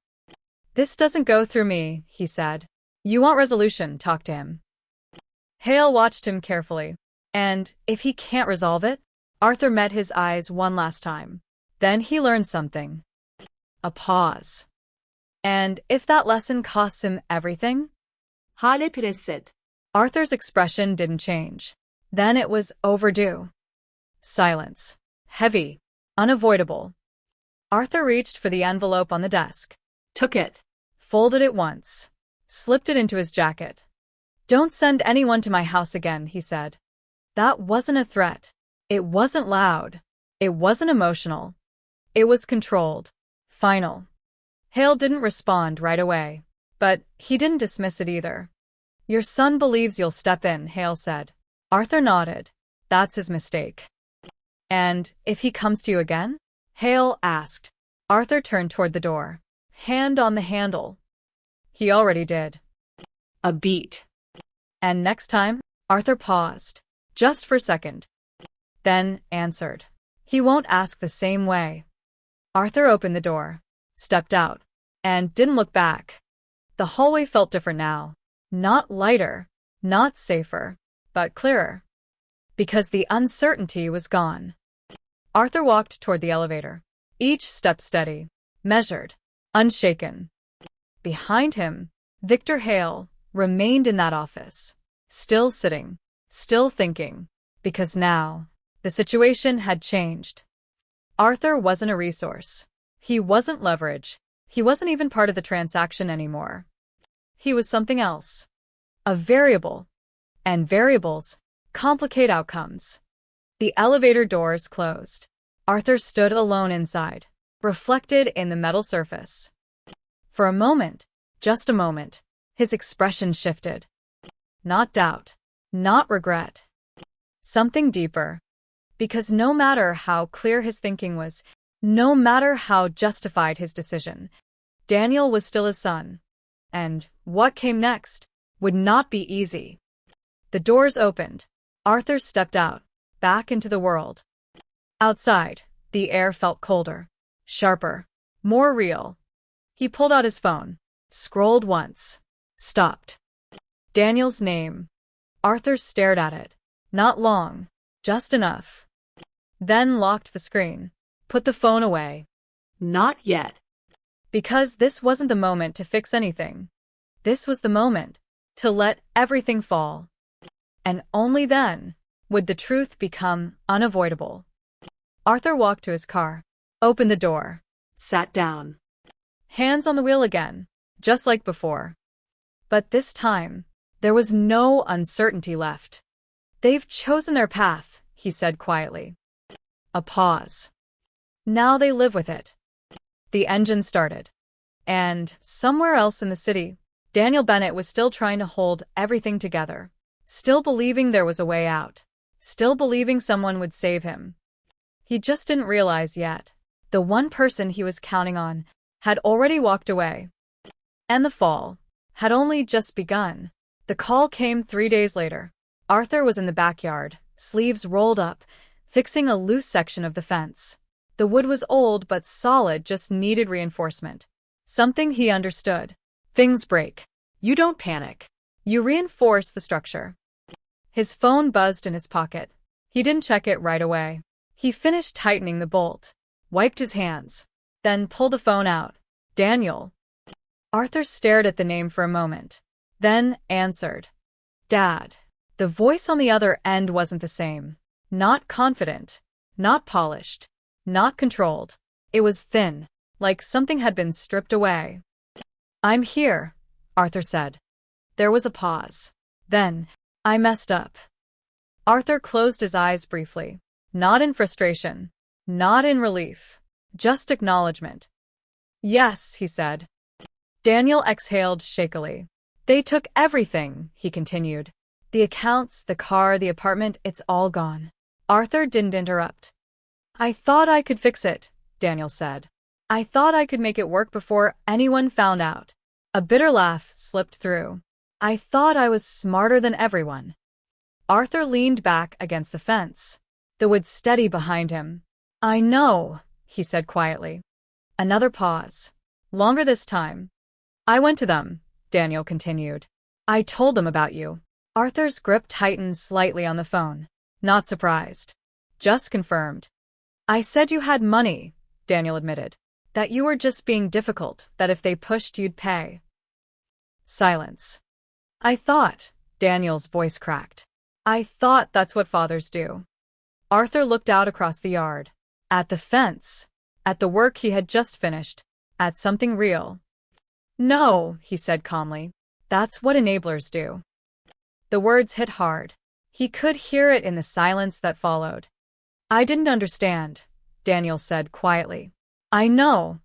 "This doesn't go through me," he said. "You want resolution, talk to him." Hale watched him carefully. "And if he can't resolve it?" Arthur met his eyes one last time. Then he learned something. A pause. "And if that lesson costs him everything?" Hale presset. Arthur's expression didn't change. Then it was overdue. Silence. Heavy. Unavoidable. Arthur reached for the envelope on the desk. Took it. Folded it once. Slipped it into his jacket. "Don't send anyone to my house again," he said. That wasn't a threat. It wasn't loud. It wasn't emotional. It was controlled. Final. Hale didn't respond right away. But he didn't dismiss it either. "Your son believes you'll step in," Hale said. Arthur nodded. "That's his mistake." "And if he comes to you again?" Hale asked. Arthur turned toward the door. Hand on the handle. He already did. A beat. "And next time?" Arthur paused. Just for a second. Then answered. "He won't ask the same way." Arthur opened the door. Stepped out. And didn't look back. The hallway felt different now. Not lighter. Not safer. But clearer. Because the uncertainty was gone. Arthur walked toward the elevator. Each step steady. Measured. Unshaken. Behind him, Victor Hale remained in that office. Still sitting. Still thinking. Because now, the situation had changed. Arthur wasn't a resource. He wasn't leverage. He wasn't even part of the transaction anymore. He was something else. A variable. And variables complicate outcomes. The elevator doors closed. Arthur stood alone inside, reflected in the metal surface. For a moment, just a moment, his expression shifted. Not doubt. Not regret. Something deeper. Because no matter how clear his thinking was, no matter how justified his decision, Daniel was still his son. And what came next would not be easy. The doors opened. Arthur stepped out, back into the world. Outside, the air felt colder, sharper, more real. He pulled out his phone, scrolled once, stopped. Daniel's name. Arthur stared at it. Not long, just enough. Then locked the screen, put the phone away. Not yet. Because this wasn't the moment to fix anything. This was the moment to let everything fall. And only then would the truth become unavoidable. Arthur walked to his car, opened the door, Sat down. hands on the wheel again, just like before. But this time, there was no uncertainty left. "They've chosen their path," he said quietly. A pause. Now they live with it. The engine started. And somewhere else in the city, Daniel Bennett was still trying to hold everything together. Still believing there was a way out. Still believing someone would save him. He just didn't realize yet. The one person he was counting on had already walked away. And the fall had only just begun. The call came 3 days later. Arthur was in the backyard, sleeves rolled up, fixing a loose section of the fence. The wood was old but solid, just needed reinforcement. Something he understood. Things break. You don't panic. You reinforce the structure. His phone buzzed in his pocket. He didn't check it right away. He finished tightening the bolt, wiped his hands, then pulled the phone out. Daniel. Arthur stared at the name for a moment, then answered. Dad. The voice on the other end wasn't the same. Not confident, not polished, not controlled. It was thin, like something had been stripped away. I'm here, Arthur said. There was a pause. Then, I messed up. Arthur closed his eyes briefly. Not in frustration, not in relief, just acknowledgement. Yes, he said. Daniel exhaled shakily. They took everything, he continued. The accounts, the car, the apartment, it's all gone. Arthur didn't interrupt. I thought I could fix it, Daniel said. I thought I could make it work before anyone found out. A bitter laugh slipped through. I thought I was smarter than everyone. Arthur leaned back against the fence, the wood steady behind him. I know, he said quietly. Another pause. Longer this time. I went to them, Daniel continued. I told them about you. Arthur's grip tightened slightly on the phone. Not surprised. Just confirmed. I said you had money, Daniel admitted. That you were just being difficult, that if they pushed you'd pay. Silence. I thought, Daniel's voice cracked. I thought that's what fathers do. Arthur looked out across the yard. At the fence. At the work he had just finished. At something real. No, he said calmly. That's what enablers do. The words hit hard. He could hear it in the silence that followed. I didn't understand, Daniel said quietly. I know.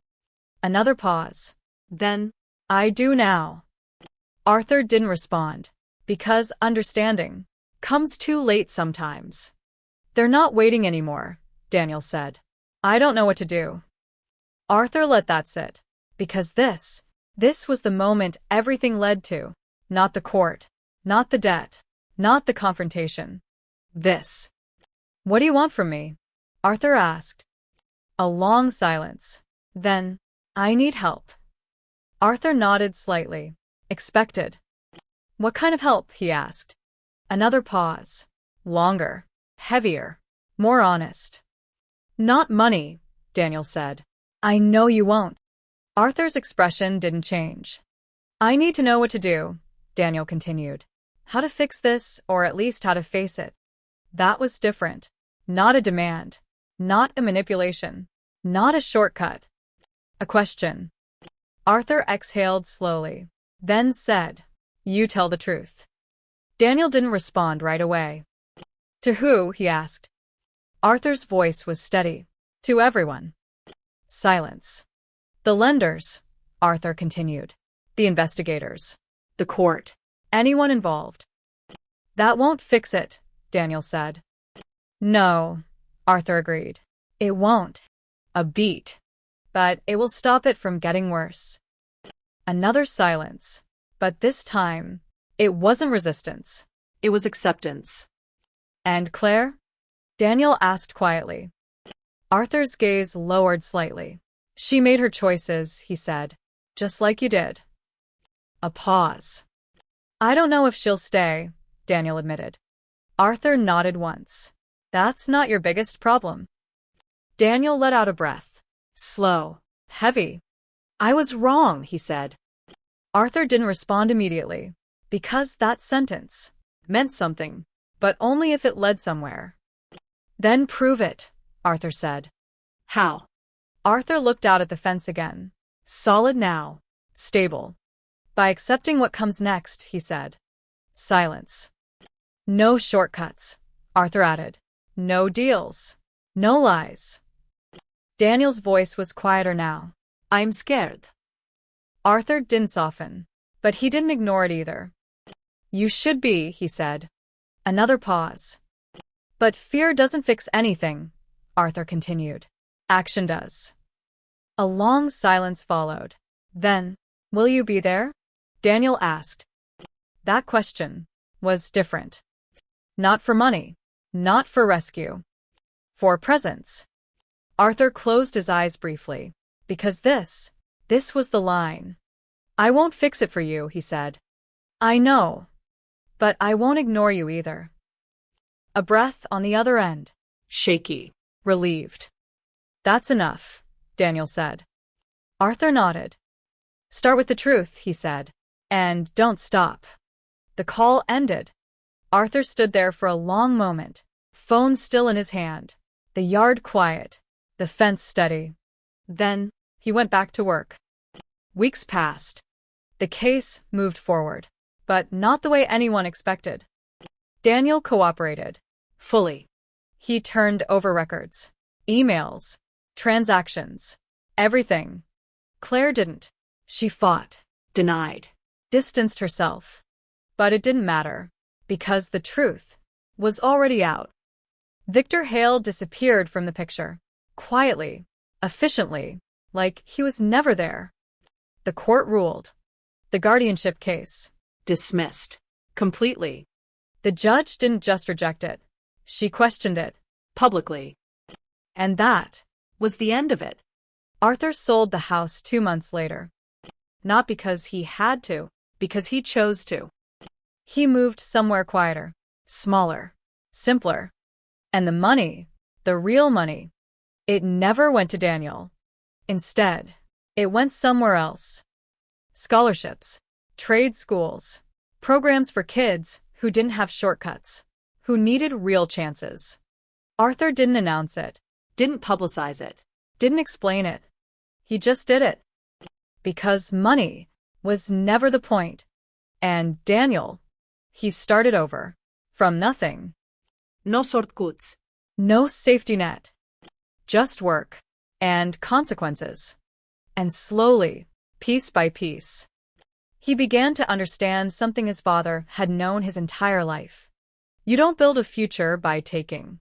Another pause. Then, I do now. Arthur didn't respond, because understanding comes too late sometimes. They're not waiting anymore, Daniel said. I don't know what to do. Arthur let that sit, because this was the moment everything led to. Not the court, not the debt, not the confrontation. This. What do you want from me? Arthur asked. A long silence. Then, I need help. Arthur nodded slightly. Expected. What kind of help? He asked. Another pause. Longer. Heavier. More honest. Not money, Daniel said. I know you won't. Arthur's expression didn't change. I need to know what to do, Daniel continued. How to fix this, or at least how to face it. That was different. Not a demand. Not a manipulation. Not a shortcut. A question. Arthur exhaled slowly, then said, You tell the truth. Daniel didn't respond right away. To who? He asked. Arthur's voice was steady. To everyone. Silence. The lenders, Arthur continued. The investigators. The court. Anyone involved. That won't fix it, Daniel said. No, Arthur agreed. It won't. A beat. But it will stop it from getting worse. Another silence. But this time, it wasn't resistance. It was acceptance. And Claire? Daniel asked quietly. Arthur's gaze lowered slightly. She made her choices, he said. Just like you did. A pause. I don't know if she'll stay, Daniel admitted. Arthur nodded once. That's not your biggest problem. Daniel let out a breath. Slow. Heavy. I was wrong, he said. Arthur didn't respond immediately, because that sentence meant something, but only if it led somewhere. Then prove it, Arthur said. How? Arthur looked out at the fence again. Solid now. Stable. By accepting what comes next, he said. Silence. No shortcuts, Arthur added. No deals. No lies. Daniel's voice was quieter now. I'm scared. Arthur didn't soften, but he didn't ignore it either. You should be, he said. Another pause. But fear doesn't fix anything, Arthur continued. Action does. A long silence followed. Then, will you be there? Daniel asked. That question was different. Not for money. Not for rescue. For presence. Arthur closed his eyes briefly. Because this was the line. I won't fix it for you, he said. I know. But I won't ignore you either. A breath on the other end. Shaky. Relieved. That's enough, Daniel said. Arthur nodded. Start with the truth, he said. And don't stop. The call ended. Arthur stood there for a long moment, phone still in his hand, the yard quiet, the fence steady. Then, he went back to work. Weeks passed. The case moved forward, but not the way anyone expected. Daniel cooperated. Fully. He turned over records, emails, transactions, everything. Claire didn't. She fought, denied, distanced herself. But it didn't matter, because the truth was already out. Victor Hale disappeared from the picture, quietly, efficiently, like he was never there. The court ruled. The guardianship case Dismissed. Completely. The judge didn't just reject it. She questioned it. Publicly. And that Was the end of it. Arthur sold the house 2 months later. Not because he had to, Because he chose to. he moved somewhere quieter, smaller, simpler. And the money, the real money, it never went to Daniel. Instead, it went somewhere else. Scholarships, trade schools, programs for kids who didn't have shortcuts, who needed real chances. Arthur didn't announce it, Didn't publicize it. didn't explain it. He just did it. Because money was never the point. And Daniel, he started over. From nothing. No shortcuts. No safety net. Just work. And consequences. And slowly, piece by piece, he began to understand something his father had known his entire life. You don't build a future by taking.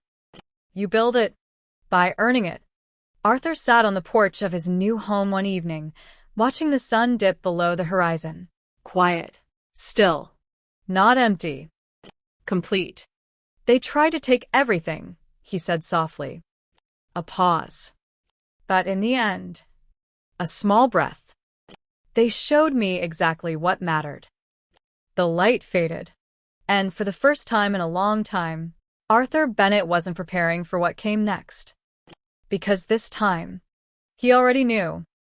You build it by earning it. Arthur sat on the porch of his new home one evening, watching the sun dip below the horizon. Quiet. Still. Not empty. Complete. They tried to take everything, he said softly. A pause. But in the end, a small breath. They showed me exactly what mattered. The light faded. And for the first time in a long time, Arthur Bennett wasn't preparing for what came next. Because this time, he already knew.